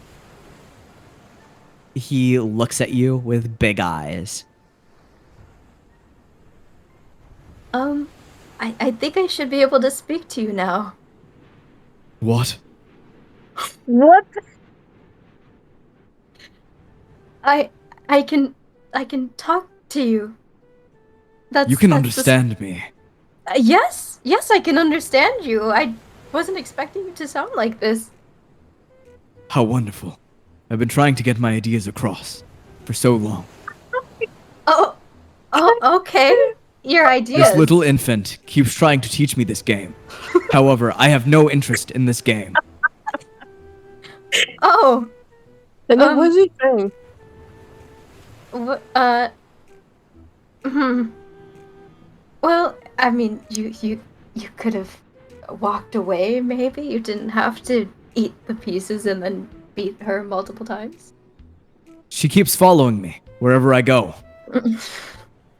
he looks at you with big eyes. I think I should be able to speak to you now. What? What? I can talk to you. That's You can that's understand me. Yes, I can understand you. I wasn't expecting you to sound like this. How wonderful. I've been trying to get my ideas across for so long. Oh, okay. Your ideas. This little infant keeps trying to teach me this game. However, I have no interest in this game. Oh, And then what's he saying? Well, I mean, you could have walked away. Maybe you didn't have to eat the pieces and then beat her multiple times. She keeps following me wherever I go.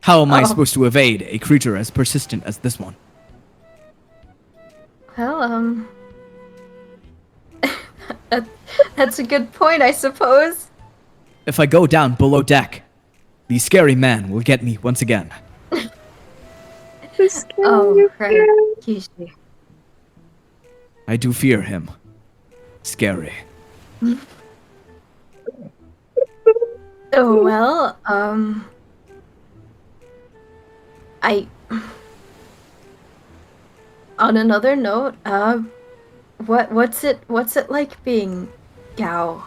How am I supposed to evade a creature as persistent as this one? Well, that, that's a good point, I suppose. If I go down below deck, the scary man will get me once again. Oh, right. Kishi. I do fear him. Scary. Oh, well, on another note, what's it like being Gao?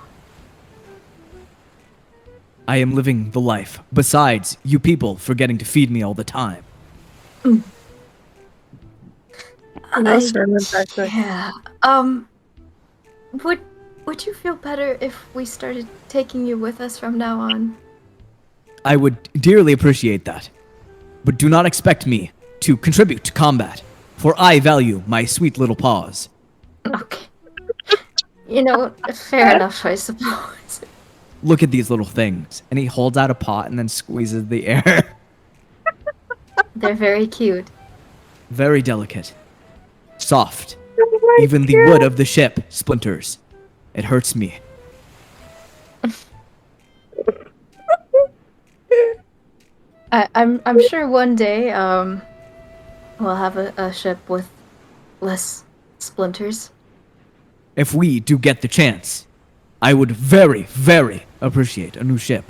I am living the life. Besides, you people forgetting to feed me all the time. No sermons, actually. Yeah. Would you feel better if we started taking you with us from now on? I would dearly appreciate that. But do not expect me to contribute to combat, for I value my sweet little paws. Okay. You know, fair enough, I suppose. Look at these little things. And he holds out a paw and then squeezes the air. They're very cute. Very delicate. Soft. Even the wood of the ship splinters. It hurts me. I'm sure one day we'll have a ship with less splinters. If we do get the chance, I would very, very appreciate a new ship.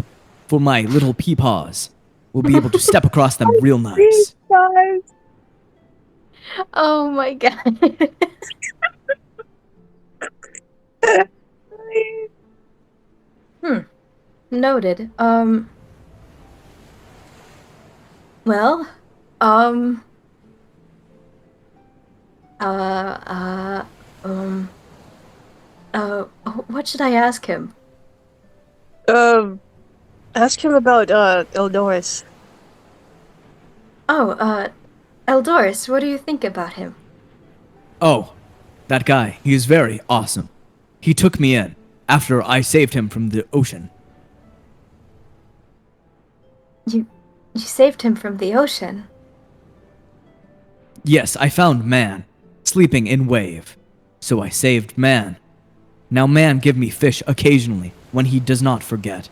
For my little peepaws will be able to step across them real nice. Guys. Oh my god. Noted. Well, um, uh, um, what should I ask him? Ask him about Eldoris. Oh, Eldoris, what do you think about him? Oh, that guy, he is very awesome. He took me in after I saved him from the ocean. You saved him from the ocean. Yes, I found Man, sleeping in wave. So I saved Man. Now Man give me fish occasionally when he does not forget.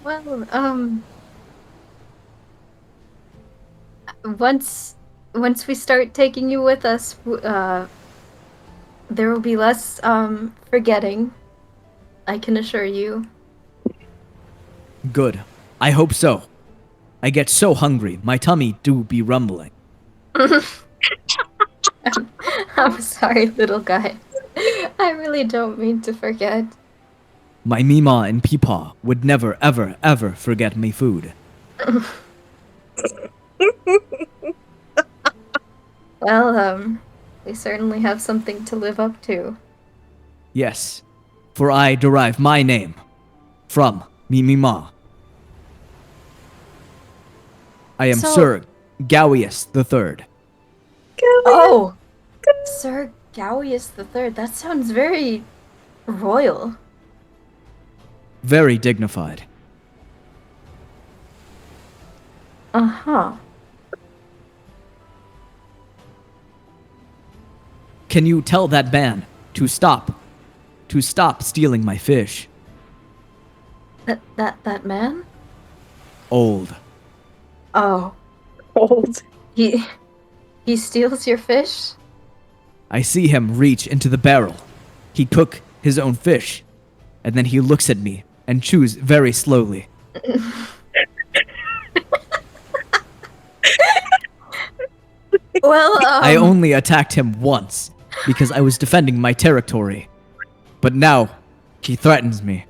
Well, once we start taking you with us, there will be less forgetting. I can assure you. Good. I hope so. I get so hungry, my tummy do be rumbling. I'm sorry, little guy. I really don't mean to forget. My Mima and Peepaw would never, ever, ever forget me food. Well, we certainly have something to live up to. Yes, for I derive my name from Mimima. I am So- Sir Gawius III. Oh! Sir Gawius III, that sounds very royal. Very dignified. Uh-huh. Can you tell that man to stop stealing my fish? That man? Old. Oh. Old. He steals your fish? I see him reach into the barrel. He cook his own fish, and then he looks at me and chews very slowly. Well, I only attacked him once because I was defending my territory. But now he threatens me.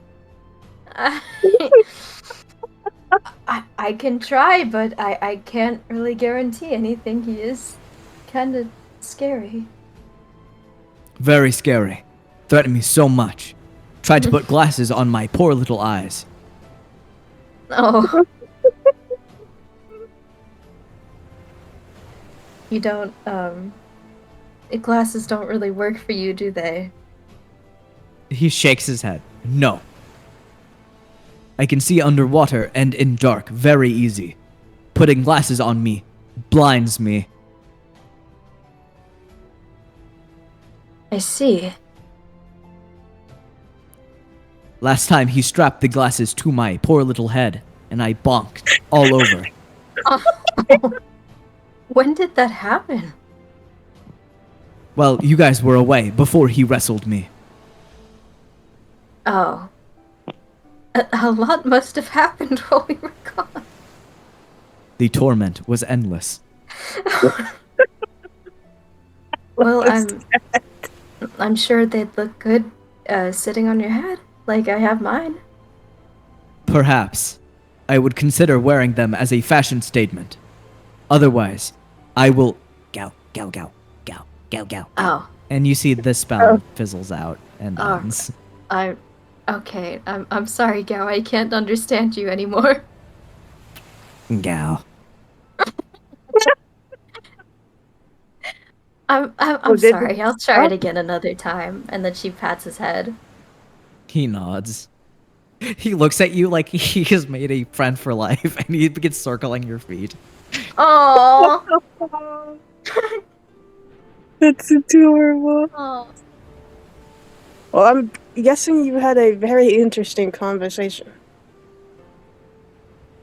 I can try, but I can't really guarantee anything. He is kind of scary. Very scary. Threatened me so much. Tried to put glasses on my poor little eyes. Oh. You don't, glasses don't really work for you, do they? He shakes his head. No. I can see underwater and in dark very easy. putting glasses on me blinds me. I see. Last time he strapped the glasses to my poor little head, and I bonked all over. When did that happen? Well, you guys were away before he wrestled me. Oh. A lot must have happened while we were gone. The torment was endless. Well, I'm sure they'd look good sitting on your head, like I have mine. Perhaps I would consider wearing them as a fashion statement. Otherwise, I will gow, gow, gow, gow, gow, gow. Oh. And you see the spell fizzles out and Oh. ends. Okay, I'm sorry, Gao, I can't understand you anymore. Gow. I'm did sorry, we I'll try it stop? again another time. And then she pats his head. He nods. He looks at you like he has made a friend for life, and he begins circling your feet. Oh. That's adorable. Oh. Well, I'm guessing you had a very interesting conversation.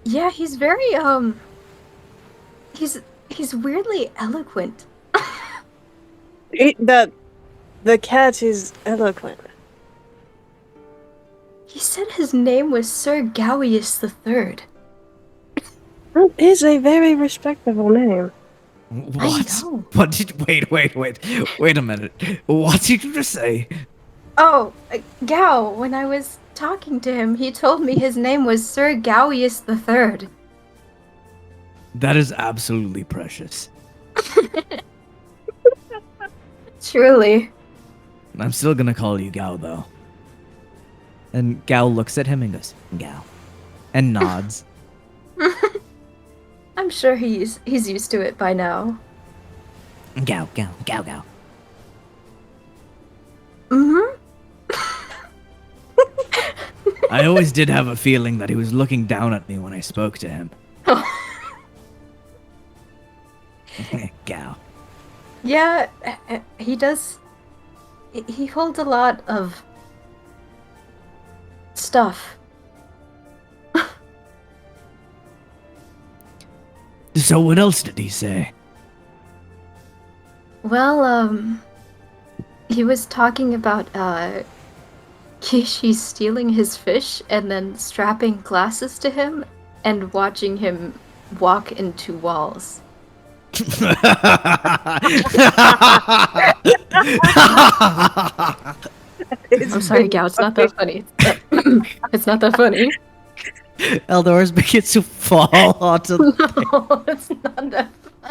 Yeah, he's very he's weirdly eloquent. The cat is eloquent. He said his name was Sir Gawius III. That is a very respectable name. What? know. What did? Wait a minute. What did you just say? Oh, Gao, when I was talking to him, he told me his name was Sir Gawius III. That is absolutely precious. Truly. I'm still gonna call you Gao, though. And Gao looks at him and goes, Gao. And nods. I'm sure he's used to it by now. Gao, Gao, Gao, Gao. Mm-hmm. I always did have a feeling that he was looking down at me when I spoke to him. Gao. Yeah, he does. He holds a lot of stuff. So what else did he say? Well, he was talking about, Kishi stealing his fish and then strapping glasses to him and watching him walk into walls. I'm sorry, Gao, it's not that funny. It's not that funny. Eldor's begins to fall onto the... No, it's not that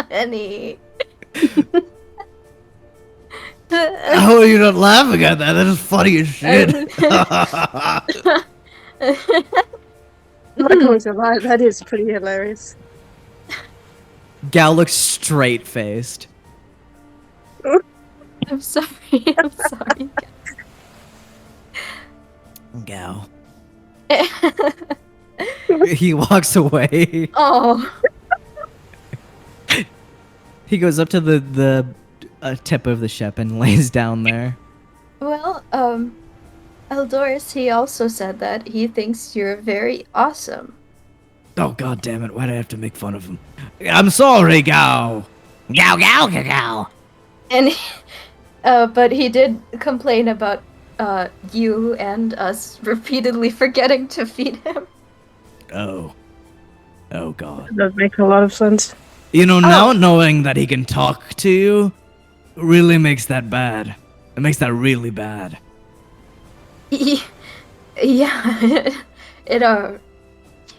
funny. How are you not laughing at that? That is funny as shit. I'm not going to lie, that is pretty hilarious. Gao looks straight-faced. I'm sorry, I'm sorry. Gao. He walks away. Oh. He goes up to the tip of the ship and lays down there. Well, Eldoris, he also said that he thinks you're very awesome. Oh, god damn it. Why'd I have to make fun of him? I'm sorry, Gao. Gao, Gao, Gao, Gao. And, but he did complain about, you and us repeatedly forgetting to feed him. Oh. Oh, god. That does make a lot of sense. You know, now knowing that he can talk to you really makes that bad. It makes that really bad. Yeah, it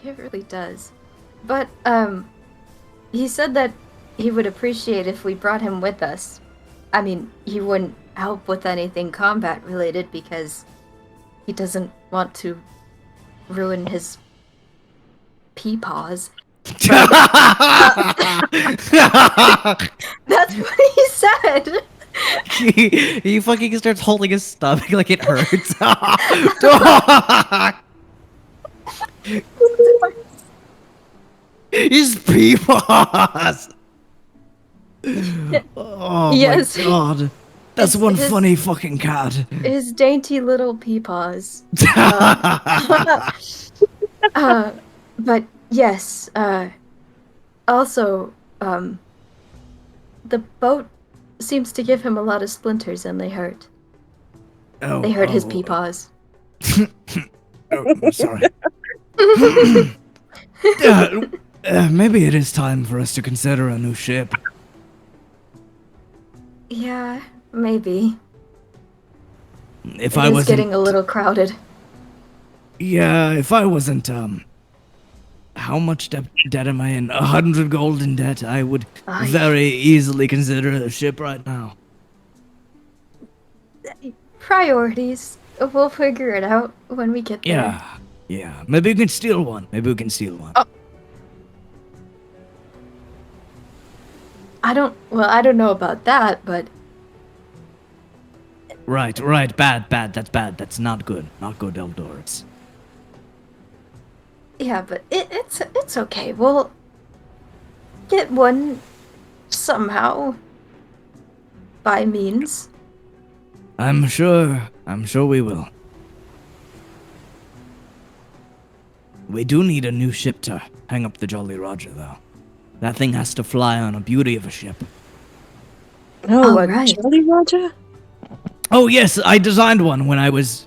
really does. But, he said that he would appreciate if we brought him with us. I mean, he wouldn't help with anything combat related because he doesn't want to ruin his pee-paws. That's what he said! he fucking starts holding his stomach like it hurts. His peepaws! Oh Yes. my god. That's It's one his- funny fucking cat. His dainty little peepaws. But yes, also, the boat seems to give him a lot of splinters and they hurt. They hurt his peepaws. I'm sorry. Maybe it is time for us to consider a new ship. Yeah, maybe. If It I is wasn't, getting a little crowded. yeah, if I wasn't, how much debt am I in? 100 gold in debt. I would Ah, very easily consider a ship right now. Priorities. We'll figure it out when we get there. Yeah. Maybe we can steal one. Oh. I don't know about that, but Right. Bad. That's bad. That's not good. Not good, Eldorus. yeah, but it's okay. We'll get one somehow by means. I'm sure we will. We do need a new ship to hang up the Jolly Roger, though. That thing has to fly on a beauty of a ship. No, Oh, a right. Jolly Roger? Oh, yes, I designed one when I was,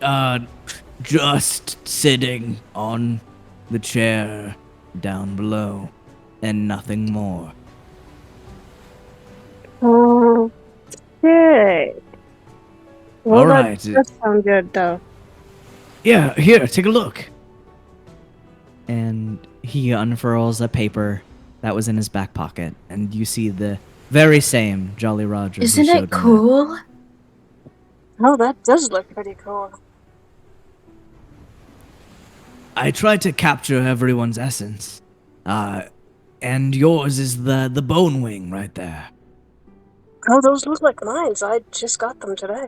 just sitting on the chair down below, and nothing more. Oh, okay. Well, Alright. that sounds good, though. Yeah, here, take a look. And he unfurls a paper that was in his back pocket, and you see the very same Jolly Roger. he Isn't showed it him that. cool? Oh, that does look pretty cool. I tried to capture everyone's essence. And yours is the bone wing right there. Oh, those look like mines. I just got them today.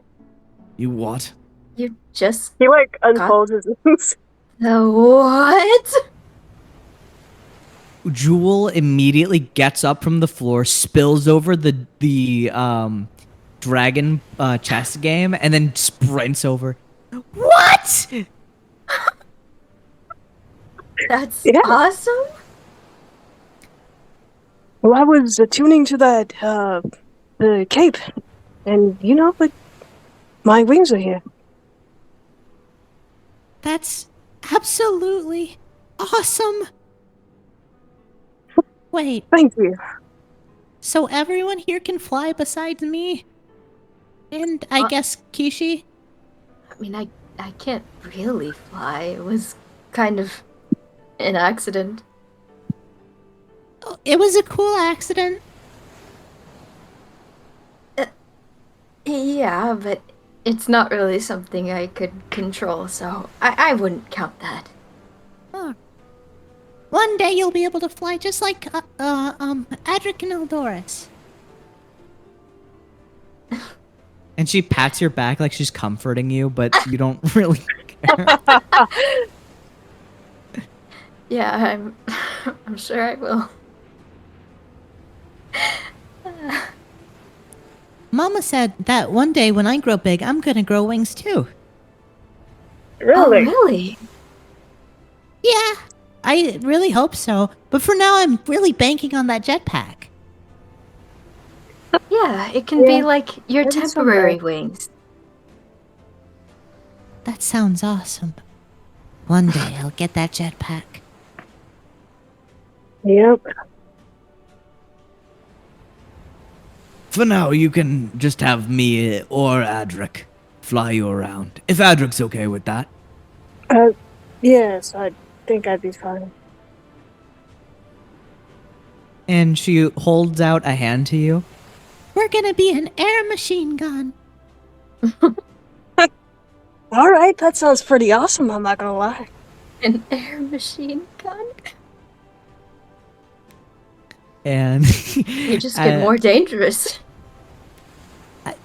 You what? You just He, like, unfolds his wings. the what? Jewel immediately gets up from the floor, spills over the dragon chess game, and then sprints over. What? That's Yeah. awesome. Well, I was attuning to that, the cape. And, but my wings are here. That's absolutely awesome. Wait, Thank you. so everyone here can fly besides me? And I guess Kishi? I mean, I can't really fly. It was kind of an accident. Oh, it was a cool accident. Yeah, but it's not really something I could control, so I wouldn't count that. Huh. One day you'll be able to fly just like, Adric and Eldoris. And she pats your back like she's comforting you, but you don't really care. Yeah, I'm sure I will. Mama said that one day when I grow big, I'm gonna grow wings too. Really? Oh, really? Yeah, I really hope so. But for now, I'm really banking on that jetpack. Yeah, it can be Yeah, like your maybe temporary someday. wings. That sounds awesome. One day I'll get that jetpack. Yep. For now, you can just have me or Adric fly you around. If Adric's okay with that. Yes, I think I'd be fine. And she holds out a hand to you. We're gonna be an air machine gun. Alright, that sounds pretty awesome, I'm not gonna lie. An air machine gun? And You just get more dangerous.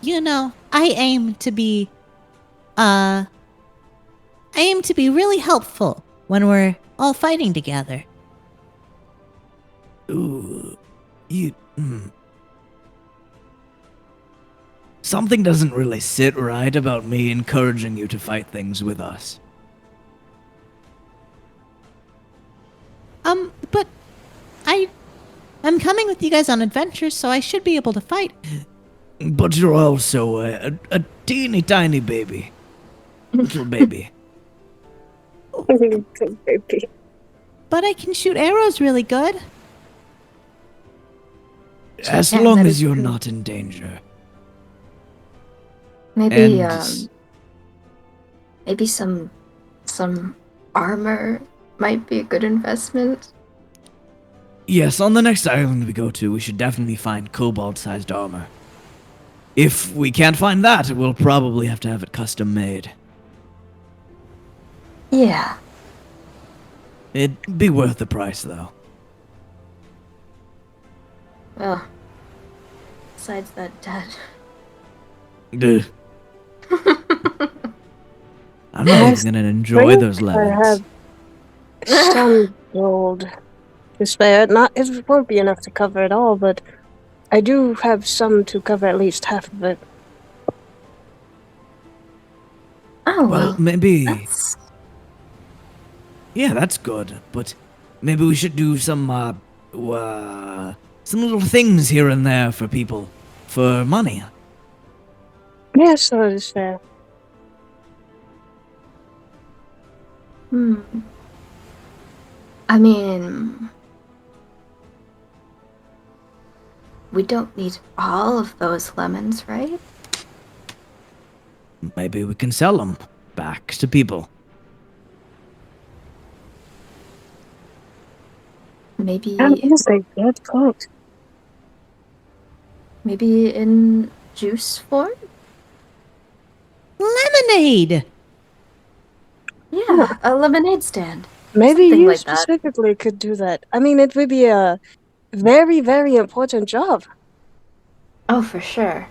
You know, I aim to be really helpful when we're all fighting together. You. Something doesn't really sit right about me encouraging you to fight things with us. But I'm coming with you guys on adventures, so I should be able to fight. But you're also a teeny tiny baby. Little baby. Baby. But I can shoot arrows really good. As Yeah, long that as is you're true. not in danger. Maybe And maybe some armor might be a good investment. yes, on the next island we go to, we should definitely find cobalt-sized armor. If we can't find that, we'll probably have to have it custom made. Yeah. It'd be worth the price, though. Well, besides that debt. Duh. I'm not Yes, even gonna enjoy think those I lemons. have some gold to spare. Not, it won't be enough to cover it all, but I do have some to cover at least half of it. Oh Well, well. maybe... That's Yeah, that's good, but maybe we should do some little things here and there for people, for money. Yes, so it is fair. I mean, we don't need all of those lemons, right? Maybe we can sell them back to people. Maybe That is a good point. maybe in juice form? Lemonade! Yeah, a lemonade stand. Maybe Something you like that. specifically could do that. I mean, it would be a very, very important job. Oh, for sure.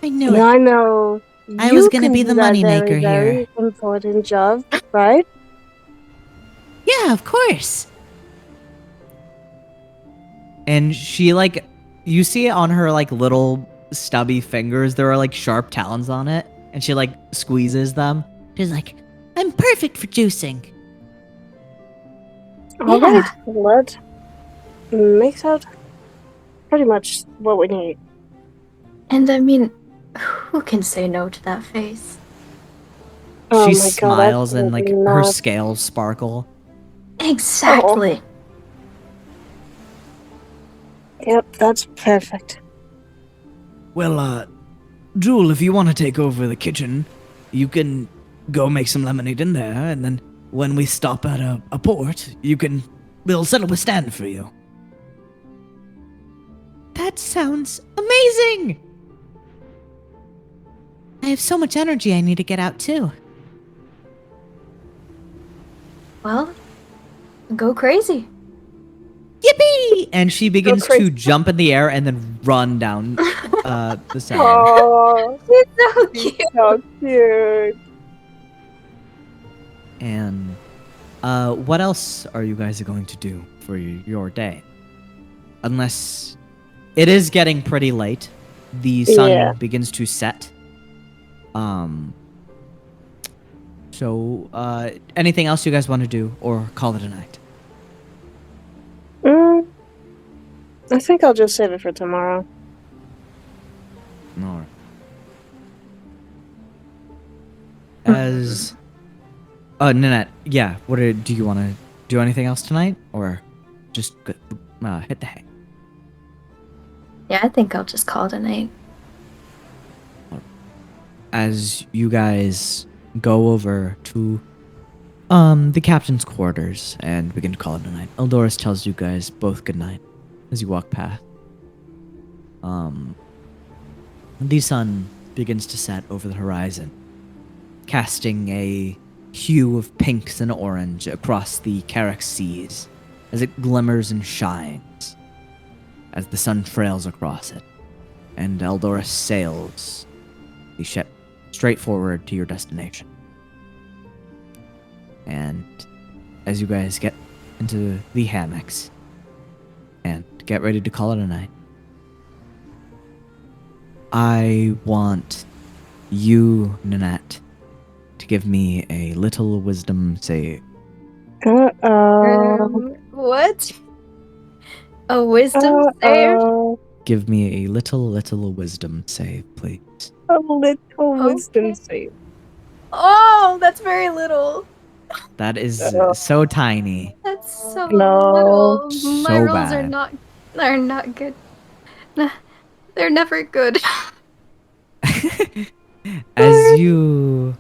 I knew Now, it. I know I you was gonna can be do the that moneymaker very, here. very important job, right? Yeah, of course. And she, like, you see it on her, like, little stubby fingers. There are, like, sharp talons on it. And she, like, squeezes them. She's like, I'm perfect for juicing. All right, that makes out pretty much what we need. And I mean, who can say no to that face? Oh She my God, smiles and, like, absolutely her not. scales sparkle. Exactly. Yep, that's perfect. Well, Jewel, if you want to take over the kitchen, you can go make some lemonade in there, and then when we stop at a port, we'll set up a stand for you. That sounds amazing! I have so much energy I need to get out too. Well, go crazy. Yippee! And she begins crazy. to jump in the air and then run down the center. Oh, It's so cute. so cute. And what else are you guys going to do for your day? Unless it is getting pretty late. The sun Yeah. begins to set. So anything else you guys want to do or call it a night? I think I'll just save it for tomorrow. Alright. As Nanette, yeah, do you want to do anything else tonight or just hit the hay? Yeah, I think I'll just call it a night. As you guys go over to the captain's quarters and begin to call it a night, Eldoris tells you guys both good night as you walk past. The sun begins to set over the horizon, casting a hue of pinks and orange across the Carrick seas as it glimmers and shines as the sun trails across it, and Eldoris sails the ship straight forward to your destination. And as you guys get into the hammocks and get ready to call it a night. I want you, Nanette, to give me a little wisdom save. What? A wisdom save? Give me a little wisdom save, please. A little wisdom Okay. save. Oh, that's very little. That is Uh, so tiny. That's so No. little. My So rolls bad. are not good. Nah, they're never good. As you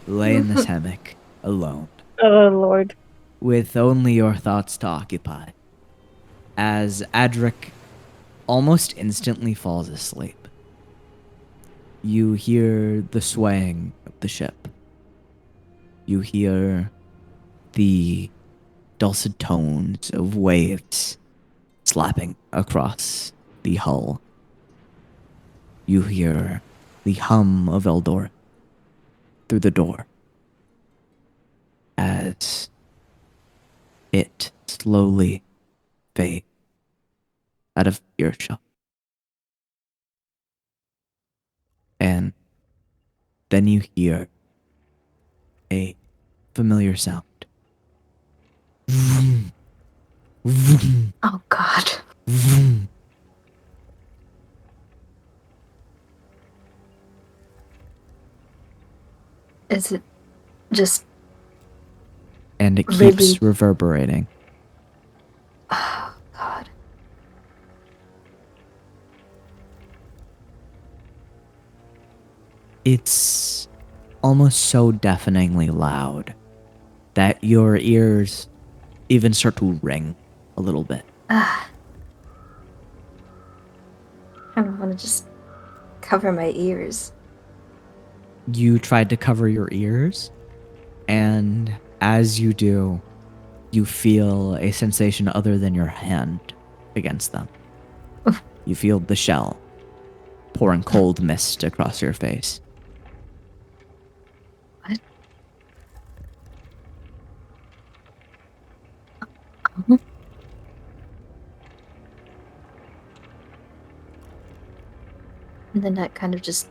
lay in this hammock alone, Oh, Lord. with only your thoughts to occupy, as Adric almost instantly falls asleep, you hear the swaying of the ship. You hear the dulcet tones of waves slapping across the hull. You hear the hum of Eldor through the door as it slowly fades out of earshot. And then you hear a familiar sound. Vroom, vroom, Oh God. vroom. Is it just And it Really? keeps reverberating. oh God. It's almost so deafeningly loud that your ears even start to ring a little bit. I don't want to just cover my ears. You tried to cover your ears, and as you do, you feel a sensation other than your hand against them. You feel the shell pouring cold mist across your face. What? Uh-huh. And then that kind of just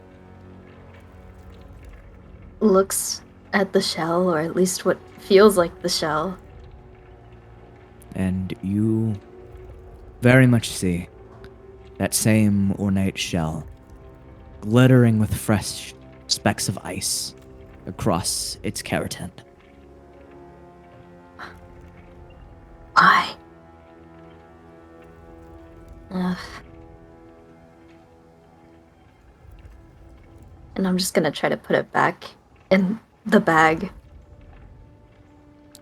looks at the shell, or at least what feels like the shell. And you very much see that same ornate shell glittering with fresh specks of ice across its keratin. Why? Ugh. And I'm just gonna try to put it back in the bag.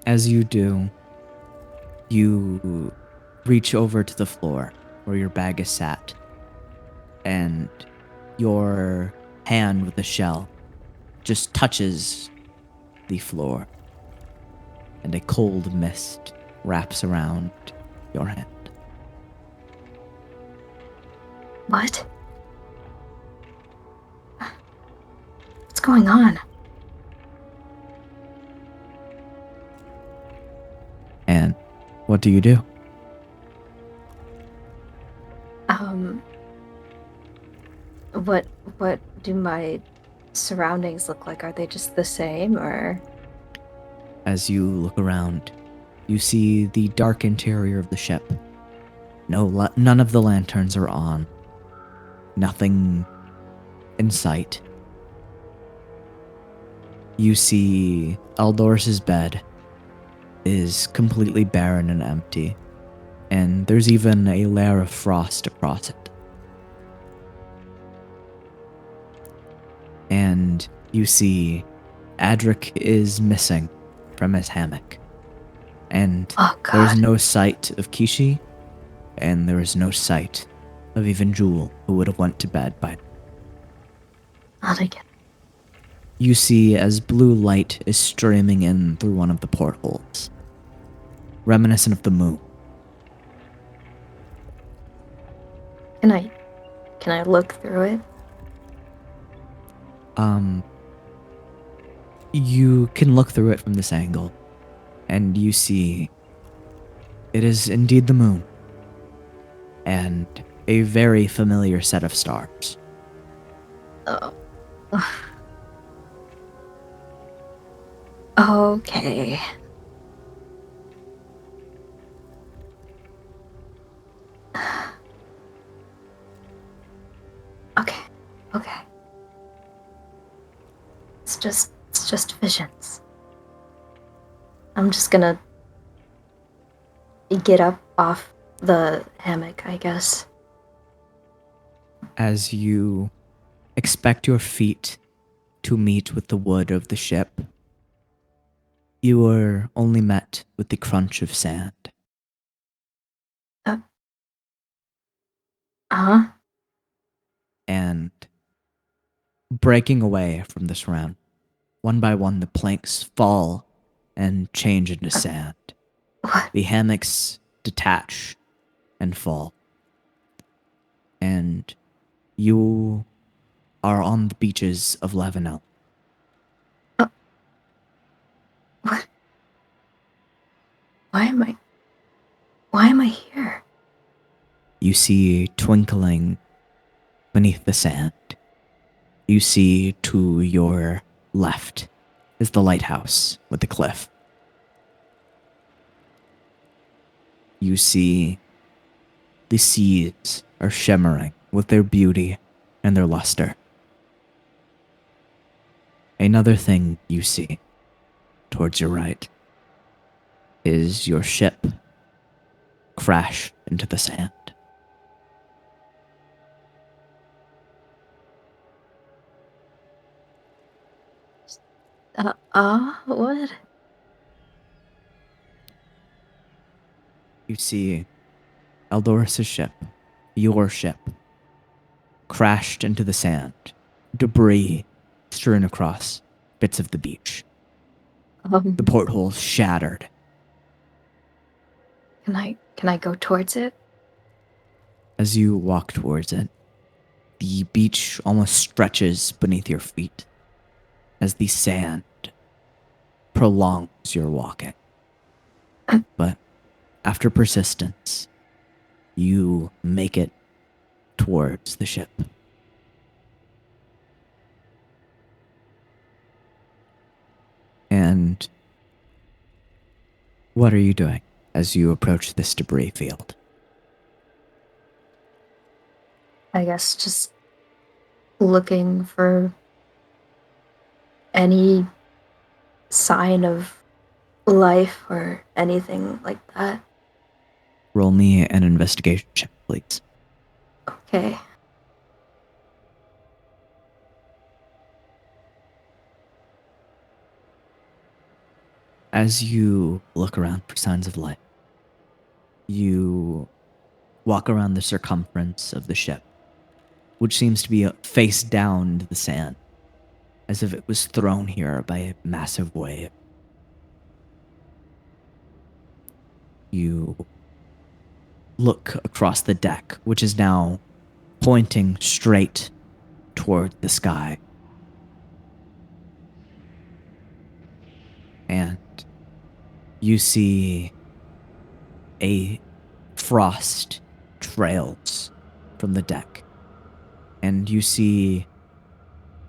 As you do, you reach over to the floor where your bag is sat, and your hand with the shell just touches the floor, and a cold mist wraps around your hand. What? What's going on? And what do you do? What do my surroundings look like? Are they just the same, or? As you look around, you see the dark interior of the ship. None of the lanterns are on. Nothing in sight. You see Eldor's bed is completely barren and empty, and there's even a layer of frost across it. And you see Adric is missing from his hammock. And Oh God. there's no sight of Kishi, and there is no sight of even Jewel, who would have went to bed by now. Not again. You see as blue light is streaming in through one of the portholes, reminiscent of the moon. Can I look through it? You can look through it from this angle, and you see it is indeed the moon. and a very familiar set of stars. Oh. Okay. Okay. Okay. It's just visions. I'm just gonna get up off the hammock, I guess. As you expect your feet to meet with the wood of the ship, you are only met with the crunch of sand. Huh? And breaking away from this round, one by one the planks fall and change into sand. What? The hammocks detach and fall. And you are on the beaches of Lavenel. What? Why am I here? You see twinkling beneath the sand. You see to your left is the lighthouse with the cliff. You see the seas are shimmering with their beauty and their luster. Another thing you see towards your right is your ship crash into the sand. What? You see Eldoris' ship, your ship, crashed into the sand, debris strewn across bits of the beach. The portholes shattered. Can I go towards it? As you walk towards it, the beach almost stretches beneath your feet as the sand prolongs your walking. But after persistence, you make it towards the ship. And what are you doing as you approach this debris field? I guess just looking for any sign of life or anything like that. Roll me an investigation check, please. Okay. As you look around for signs of life, you walk around the circumference of the ship, which seems to be face down into the sand, as if it was thrown here by a massive wave. You look across the deck, which is now pointing straight toward the sky. And you see a frost trails from the deck. And you see,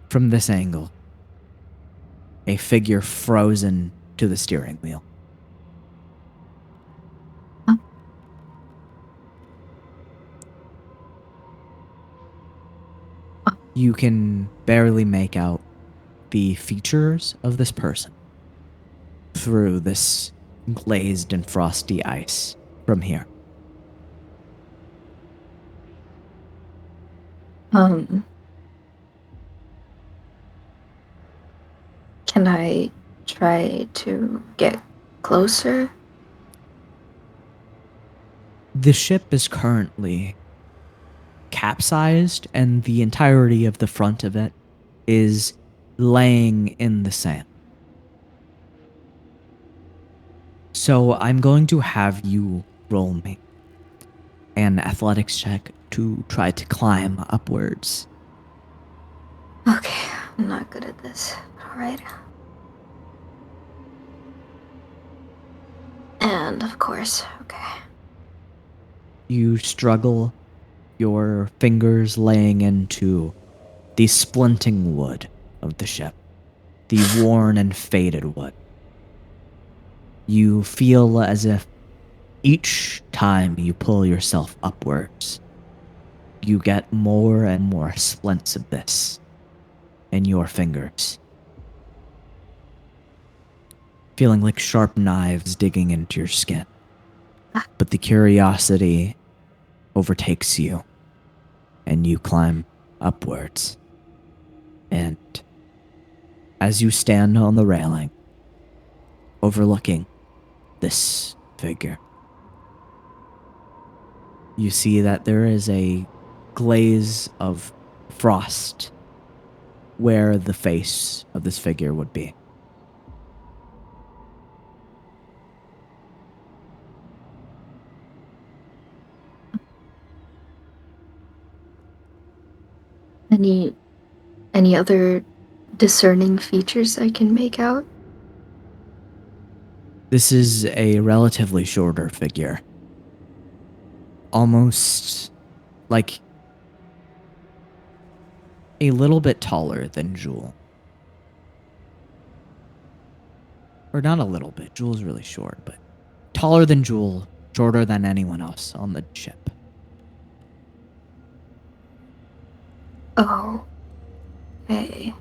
from this angle, a figure frozen to the steering wheel. You can barely make out the features of this person through this glazed and frosty ice from here. Can I try to get closer? The ship is currently capsized, and the entirety of the front of it is laying in the sand. So I'm going to have you roll me an athletics check to try to climb upwards. Okay, I'm not good at this. Alright. And of course, okay. You struggle, your fingers laying into the splinting wood of the ship, the worn and faded wood. You feel as if each time you pull yourself upwards, you get more and more splints of this in your fingers, feeling like sharp knives digging into your skin. But the curiosity overtakes you, and you climb upwards. And as you stand on the railing, overlooking this figure, you see that there is a glaze of frost where the face of this figure would be. Any other discerning features I can make out? This is a relatively shorter figure. Almost like a little bit taller than Jewel. Or not a little bit. Jewel's really short, but taller than Jewel, shorter than anyone else on the ship. Oh. Okay.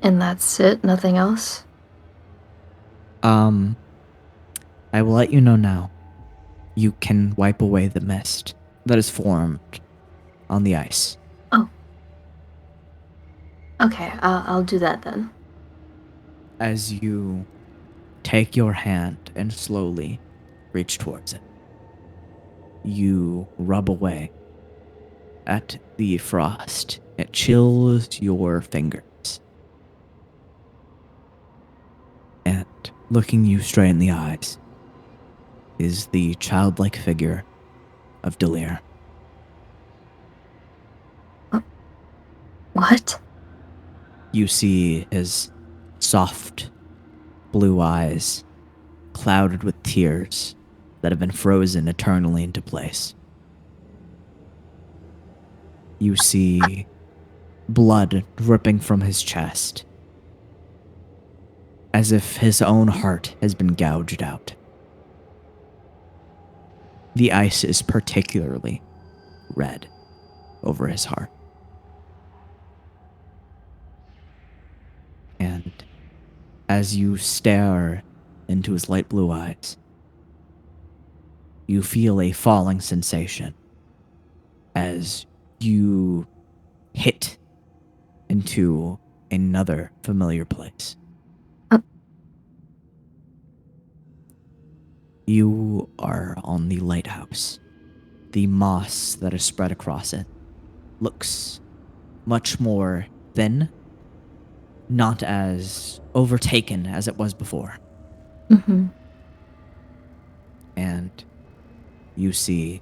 And that's it? Nothing else? I will let you know now. You can wipe away the mist that is formed on the ice. Oh. Okay, I'll do that then. As you take your hand and slowly reach towards it, you rub away at the frost. It chills your fingers. And looking you straight in the eyes is the childlike figure of Delir. What? You see his soft blue eyes clouded with tears that have been frozen eternally into place. You see blood dripping from his chest, as if his own heart has been gouged out. The ice is particularly red over his heart. And as you stare into his light blue eyes, you feel a falling sensation as you hit into another familiar place. You are on the lighthouse. The moss that is spread across it looks much more thin, not as overtaken as it was before. Mm-hmm. And you see,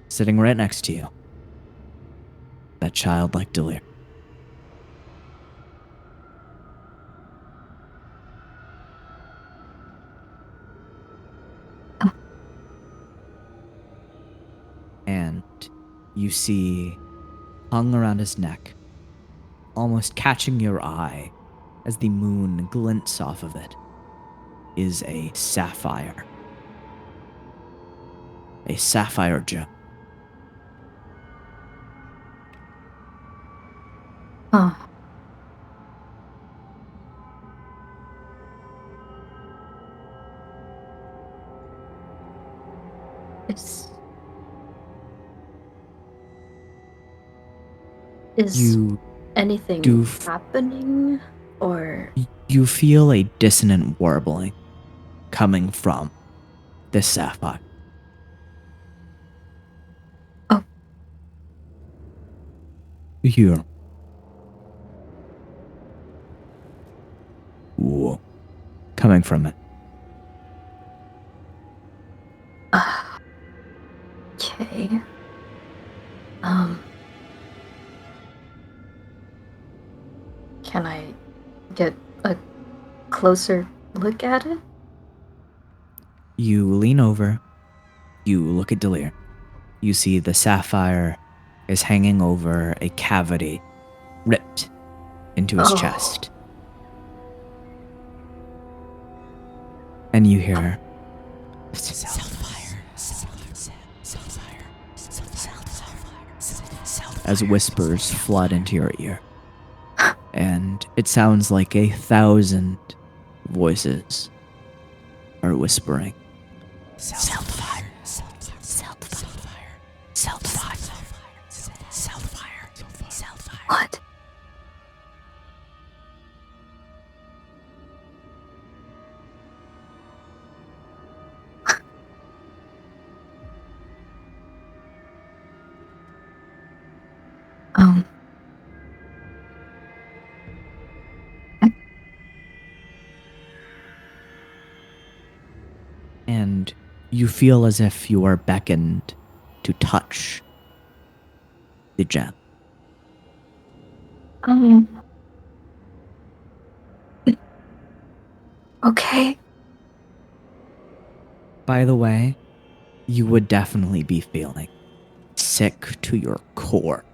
sitting right next to you, that childlike Delir. And you see, hung around his neck, almost catching your eye as the moon glints off of it, is a sapphire. A sapphire gem. Huh. Is You anything do happening? Or you feel a dissonant warbling coming from this sapphire. Oh. Here. Whoa. Coming from it. Okay. Can I get a closer look at it? You lean over. You look at Delir. You see the sapphire is hanging over a cavity ripped into his Oh. chest. And you hear as whispers flood into your ear. And it sounds like 1,000 voices are whispering. What? Um. And you feel as if you are beckoned to touch the gem. Um. Okay. By the way, you would definitely be feeling sick to your core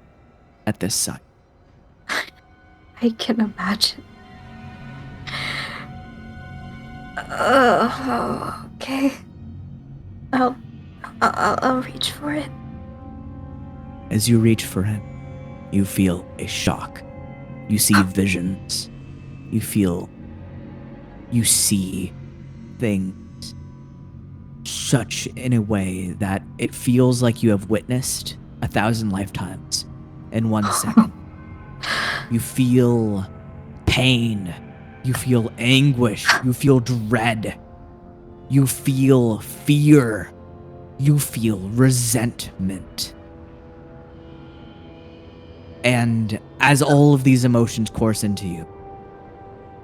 at this sight. I can imagine. Okay. I'll reach for it. As you reach for him, you feel a shock. You see visions. You see things such in a way that it feels like you have witnessed 1,000 lifetimes in 1 second. You feel pain. You feel anguish. You feel dread. You feel fear. You feel resentment. And as all of these emotions course into you,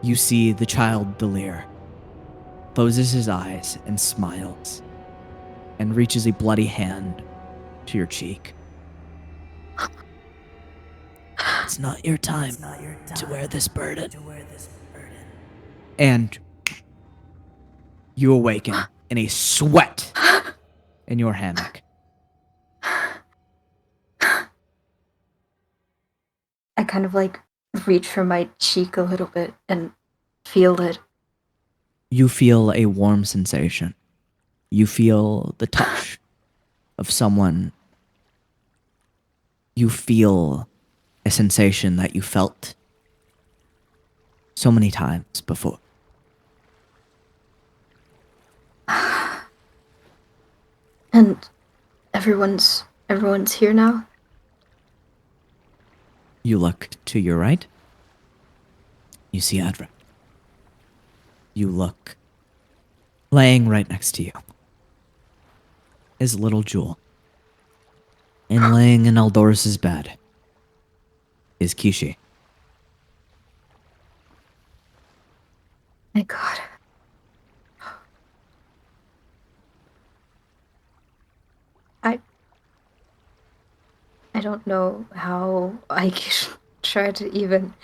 you see the child Delir closes his eyes and smiles and reaches a bloody hand to your cheek. It's not your time to wear this burden. And you awaken in a sweat in your hammock. I kind of like reach for my cheek a little bit and feel it. You feel a warm sensation. You feel the touch of someone. You feel a sensation that you felt so many times before. And everyone's here now? You look to your right. You see Adra. You look laying right next to you is little Jewel. And laying in Eldorus's bed is Kishi. My God. I don't know how I can try to even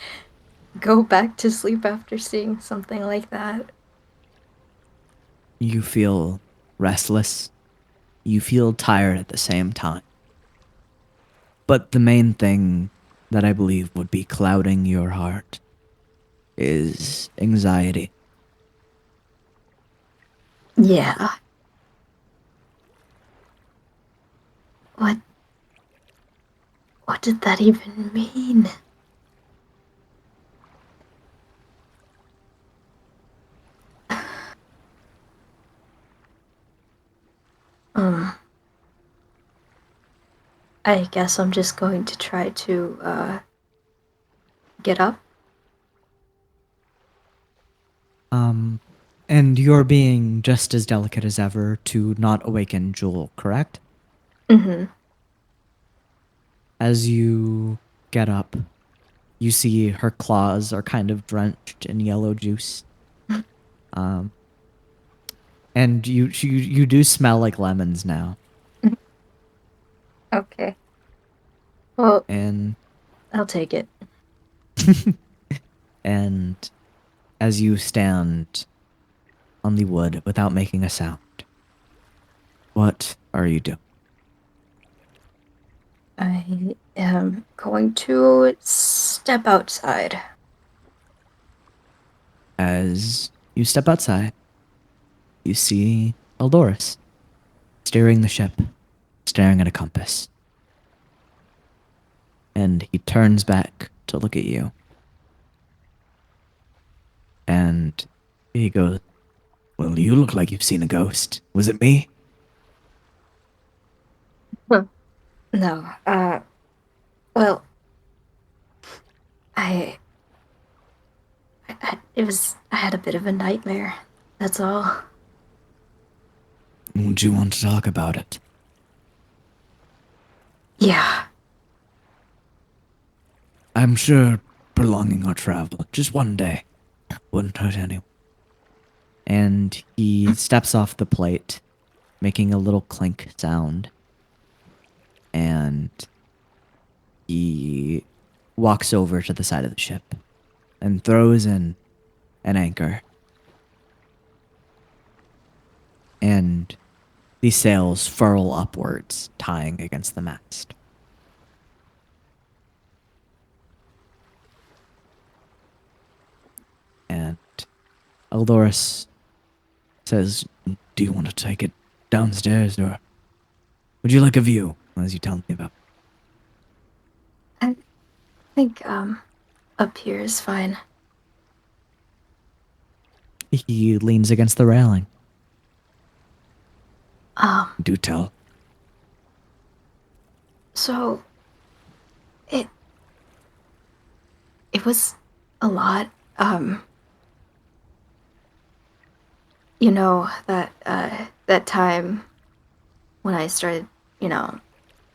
go back to sleep after seeing something like that. You feel restless. You feel tired at the same time. But the main thing that I believe would be clouding your heart is anxiety. Yeah. What did that even mean? I guess I'm just going to try to get up. And you're being just as delicate as ever to not awaken Jewel, correct? Mm-hmm. As you get up, you see her claws are kind of drenched in yellow juice. And you do smell like lemons now. Okay. Well, And I'll take it. and as you stand on the wood without making a sound, What are you doing? I am going to step outside. As you step outside, you see Eldoris steering the ship, staring at a compass. And he turns back to look at you. And he goes, "Well, you look like you've seen a ghost. Was it me?" No, well, I I had a bit of a nightmare. That's all. Would you want to talk about it? Yeah. I'm sure prolonging our travel, just one day, wouldn't hurt anyone. And he steps off the plate, making a little clink sound. And he walks over to the side of the ship and throws in an anchor. And the sails furl upwards, tying against the mast. And Eldoris says, "Do you want to take it downstairs, or would you like a view, as you tell me about?" I think, up here is fine. He leans against the railing. Do tell. So, it was a lot. You know, that time when I started,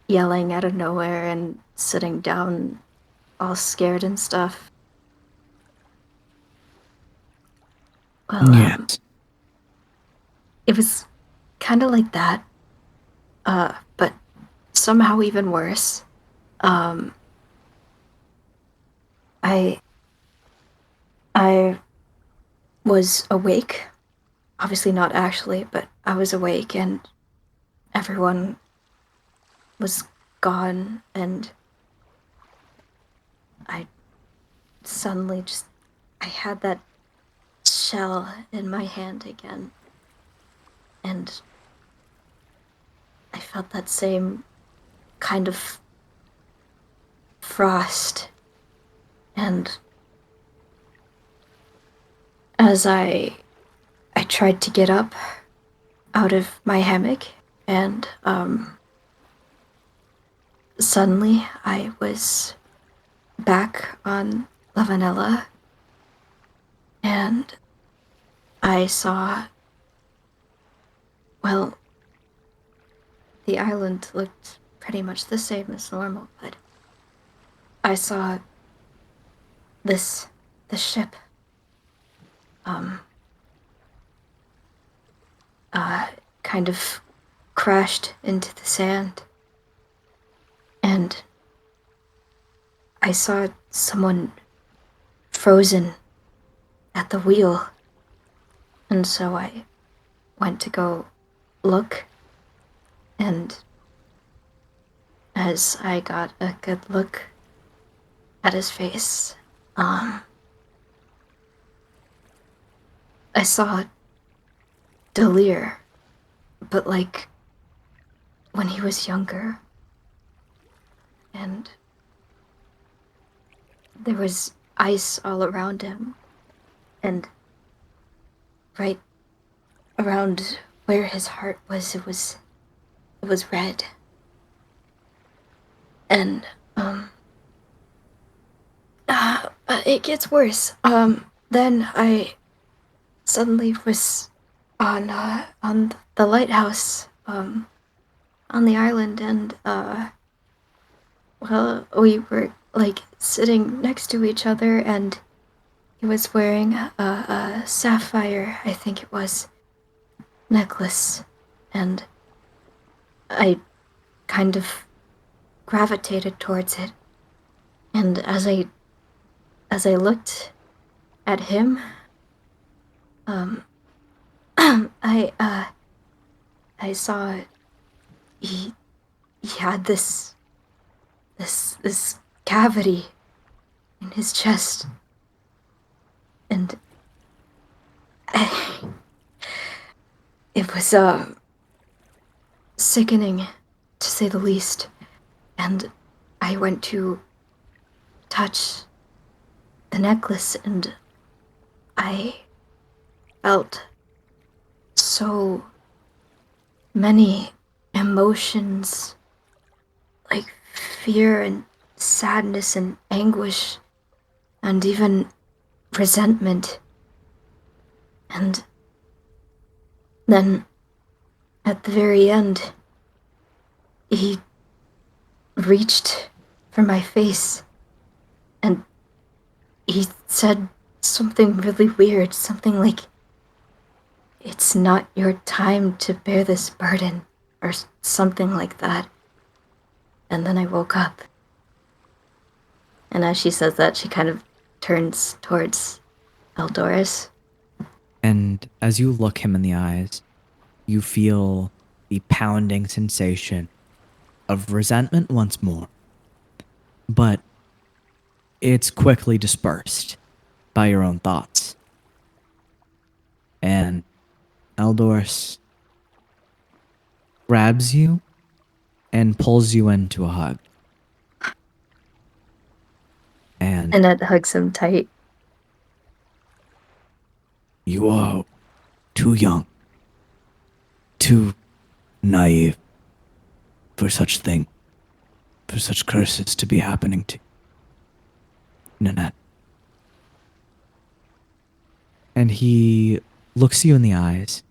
yelling out of nowhere and sitting down all scared and stuff. Well, Yes. it was kind of like that, but somehow even worse. I I was awake, obviously not actually, but I was awake and everyone was gone, and I suddenly just I had that shell in my hand again, and I felt that same kind of frost. And as I tried to get up out of my hammock, and suddenly I was back on La Vanilla, and I saw, well, the island looked pretty much the same as normal, but I saw the ship, kind of crashed into the sand, and I saw someone frozen at the wheel, and so I went to go look, and as I got a good look at his face, I saw Delir, but like when he was younger, and there was ice all around him, and right around where his heart was, it was red. And it gets worse. Then I suddenly was on the lighthouse, on the island, and well, we were like sitting next to each other, and he was wearing a sapphire, I think it was, necklace, and I kind of gravitated towards it. And as I looked at him, I I saw he had this cavity in his chest, and it was sickening, to say the least. And I went to touch the necklace, and I felt so many emotions, like fear and sadness and anguish, and even resentment. And then, at the very end, he reached for my face, and he said something really weird, something like, "It's not your time to bear this burden," or something like that. And then I woke up. And as she says that, she kind of turns towards Eldoris. And as you look him in the eyes, you feel the pounding sensation of resentment once more. But it's quickly dispersed by your own thoughts. And Eldoris grabs you and pulls you into a hug. And Annette hugs him tight. You are too young, too naive for such thing, for such curses to be happening to you, Nanette. and he looks you in the eyes.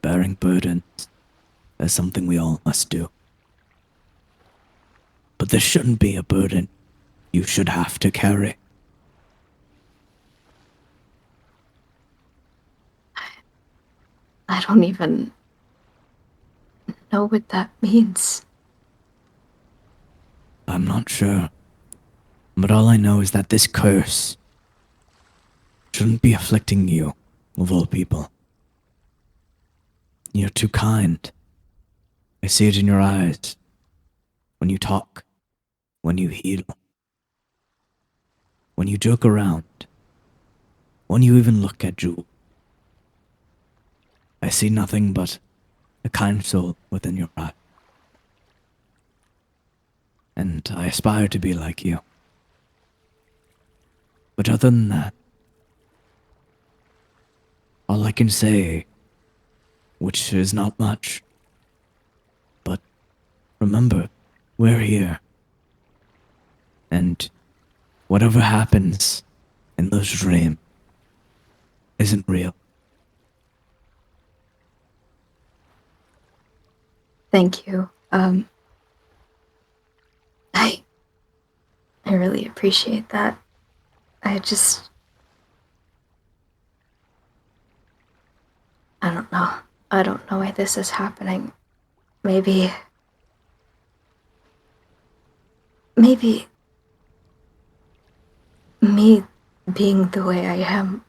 Bearing burdens is something we all must do. But this shouldn't be a burden you should have to carry. I don't even know what that means. I'm not sure. But all I know is that this curse shouldn't be afflicting you, of all people. You're too kind. I see it in your eyes. When you talk, when you heal, when you joke around, when you even look at Jewel. I see nothing but a kind soul within your eye. And I aspire to be like you. But other than that, all I can say, which is not much, but remember, we're here. And whatever happens in those dreams isn't real. Thank you. I really appreciate that. I don't know. I don't know why this is happening. Maybe me being the way I am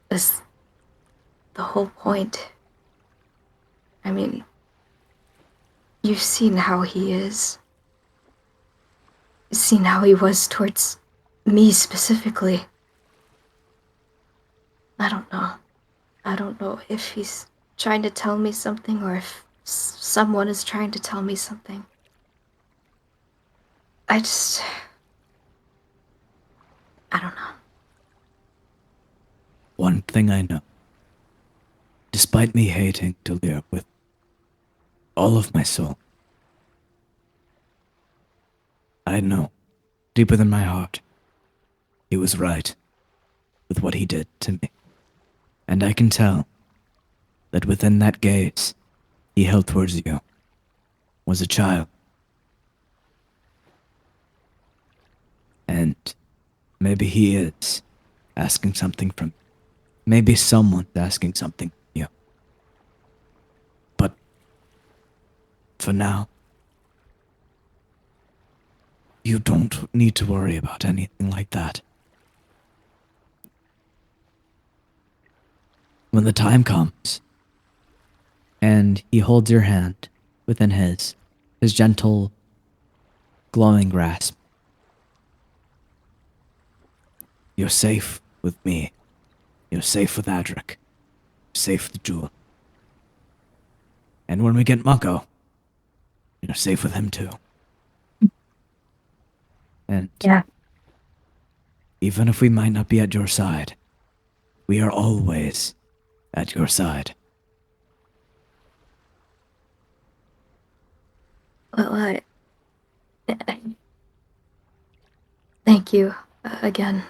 is the whole point. I mean, you've seen how he is. You've seen how he was towards me specifically. I don't know. I don't know if he's trying to tell me something or if someone is trying to tell me something. I don't know. One thing I know. Despite me hating Delir with all of my soul, I know, deep within my heart, he was right with what he did to me. And I can tell that within that gaze he held towards you was a child. And maybe he is asking something from you. Maybe someone's asking something from you. But for now, you don't need to worry about anything like that. When the time comes, And he holds your hand within his gentle, glowing grasp. You're safe with me. You're safe with Adric. Safe with Jewel. And when we get Mako, you're safe with him too. And Yeah. Even if we might not be at your side, we are always at your side. Well, thank you again.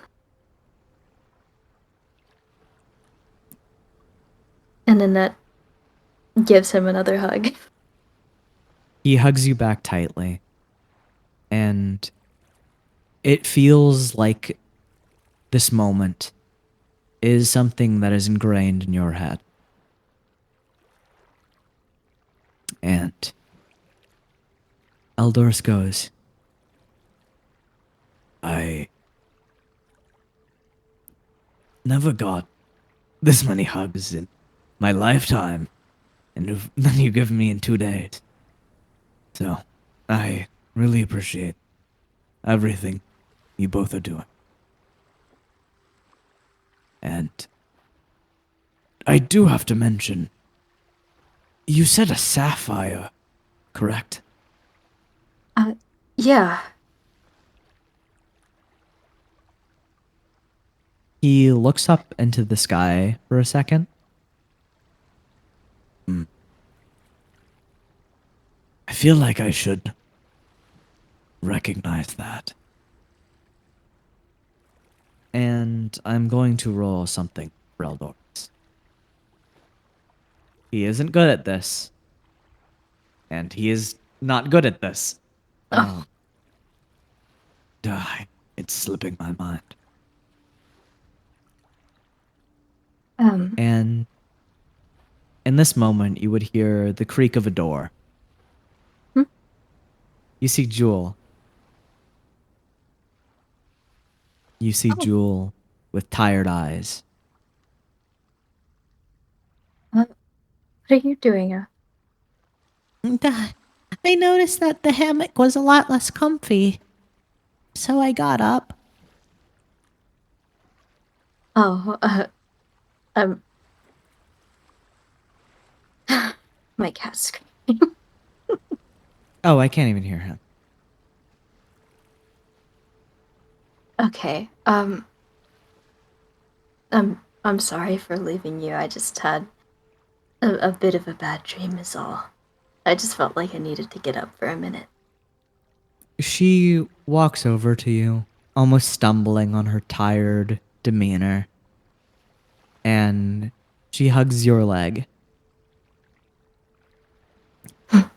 And Annette gives him another hug. he hugs you back tightly. And it feels like this moment is something that is ingrained in your head. And Eldorus goes, I never got this many hugs in my lifetime, and then you give me in 2 days. So, I really appreciate everything you both are doing. And I do have to mention, you said a sapphire, correct? Yeah. he looks up into the sky for a second. I feel like I should recognize that. And I'm going to roll something for Eldorus. He isn't good at this. And he is not good at this. Oh. It's slipping my mind. And in this moment, you would hear the creak of a door. Hmm? You see Jewel. You see Jewel with tired eyes. What are you doing? I noticed that the hammock was a lot less comfy, so I got up. Oh, my cat's screaming. Oh, I can't even hear him. Okay, I'm sorry for leaving you. I just had a bit of a bad dream is all. I just felt like I needed to get up for a minute. She walks over to you, almost stumbling on her tired demeanor. And she hugs your leg.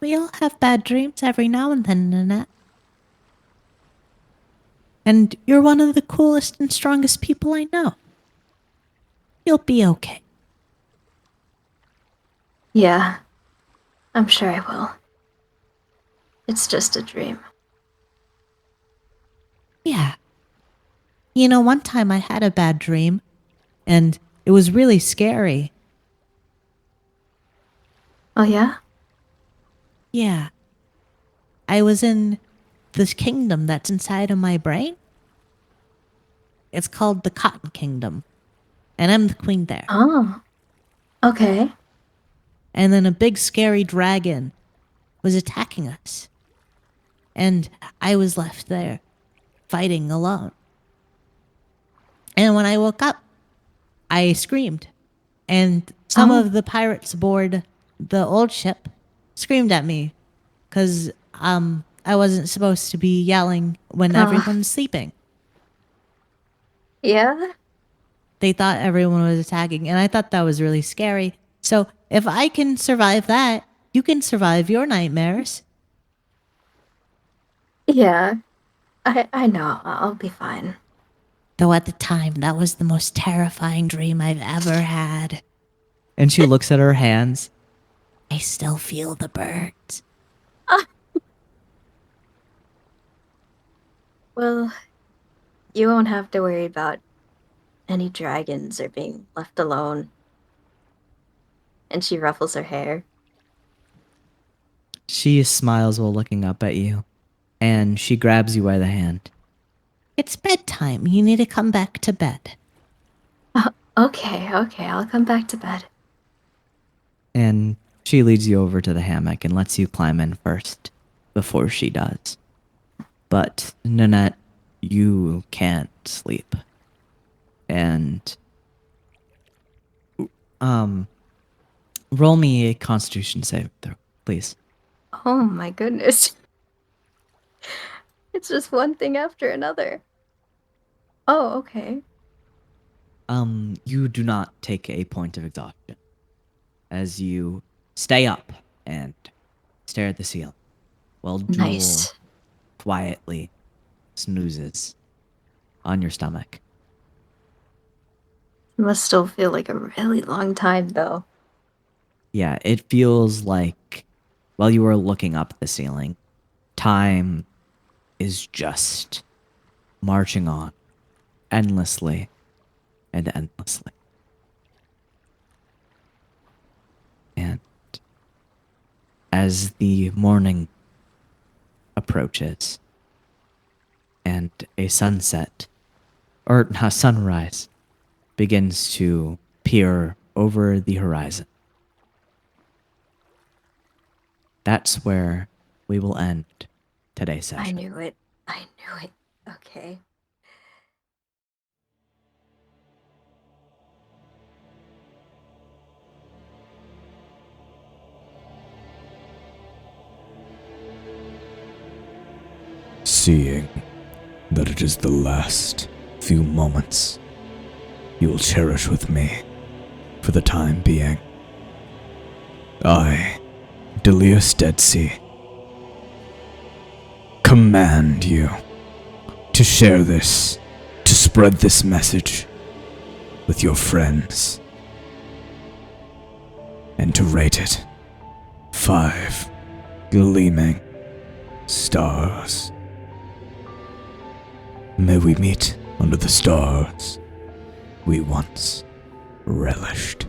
We all have bad dreams every now and then, Nanette. And you're one of the coolest and strongest people I know. You'll be okay. Yeah, I'm sure I will. It's just a dream. Yeah. You know, one time I had a bad dream, and it was really scary. Oh, yeah? Yeah. I was in this kingdom that's inside of my brain. It's called the Cotton Kingdom. And I'm the queen there. Oh, okay. And then a big scary dragon was attacking us. And I was left there, fighting alone. And when I woke up, I screamed. And some Oh. of the pirates aboard the old ship screamed at me because I wasn't supposed to be yelling when everyone's sleeping. Yeah? They thought everyone was attacking, and I thought that was really scary. So if I can survive that, you can survive your nightmares. Yeah. I know. I'll be fine. Though at the time, that was the most terrifying dream I've ever had. And she looks at her hands. I still feel the burns. Well, you won't have to worry about any dragons or being left alone. And she ruffles her hair. She smiles while looking up at you, and she grabs you by the hand. It's bedtime. You need to come back to bed. Okay, I'll come back to bed. And she leads you over to the hammock and lets you climb in first before she does. But, Nanette, you can't sleep. And, roll me a Constitution save throw, please. Oh my goodness. It's just one thing after another. Oh, okay. You do not take a point of exhaustion as you stay up and stare at the ceiling while Jewel Nice. quietly snoozes on your stomach. It must still feel like a really long time, though. Yeah, it feels like while you are looking up at the ceiling, time is just marching on endlessly and endlessly. And as the morning approaches and a sunset, or a sunrise, begins to peer over the horizon, that's where we will end today's session. I knew it. Okay. Seeing that it is the last few moments you will cherish with me for the time being, I, Delirious Dead Sea, command you to share this, to spread this message with your friends, and to rate it 5 gleaming stars. May we meet under the stars we once relished.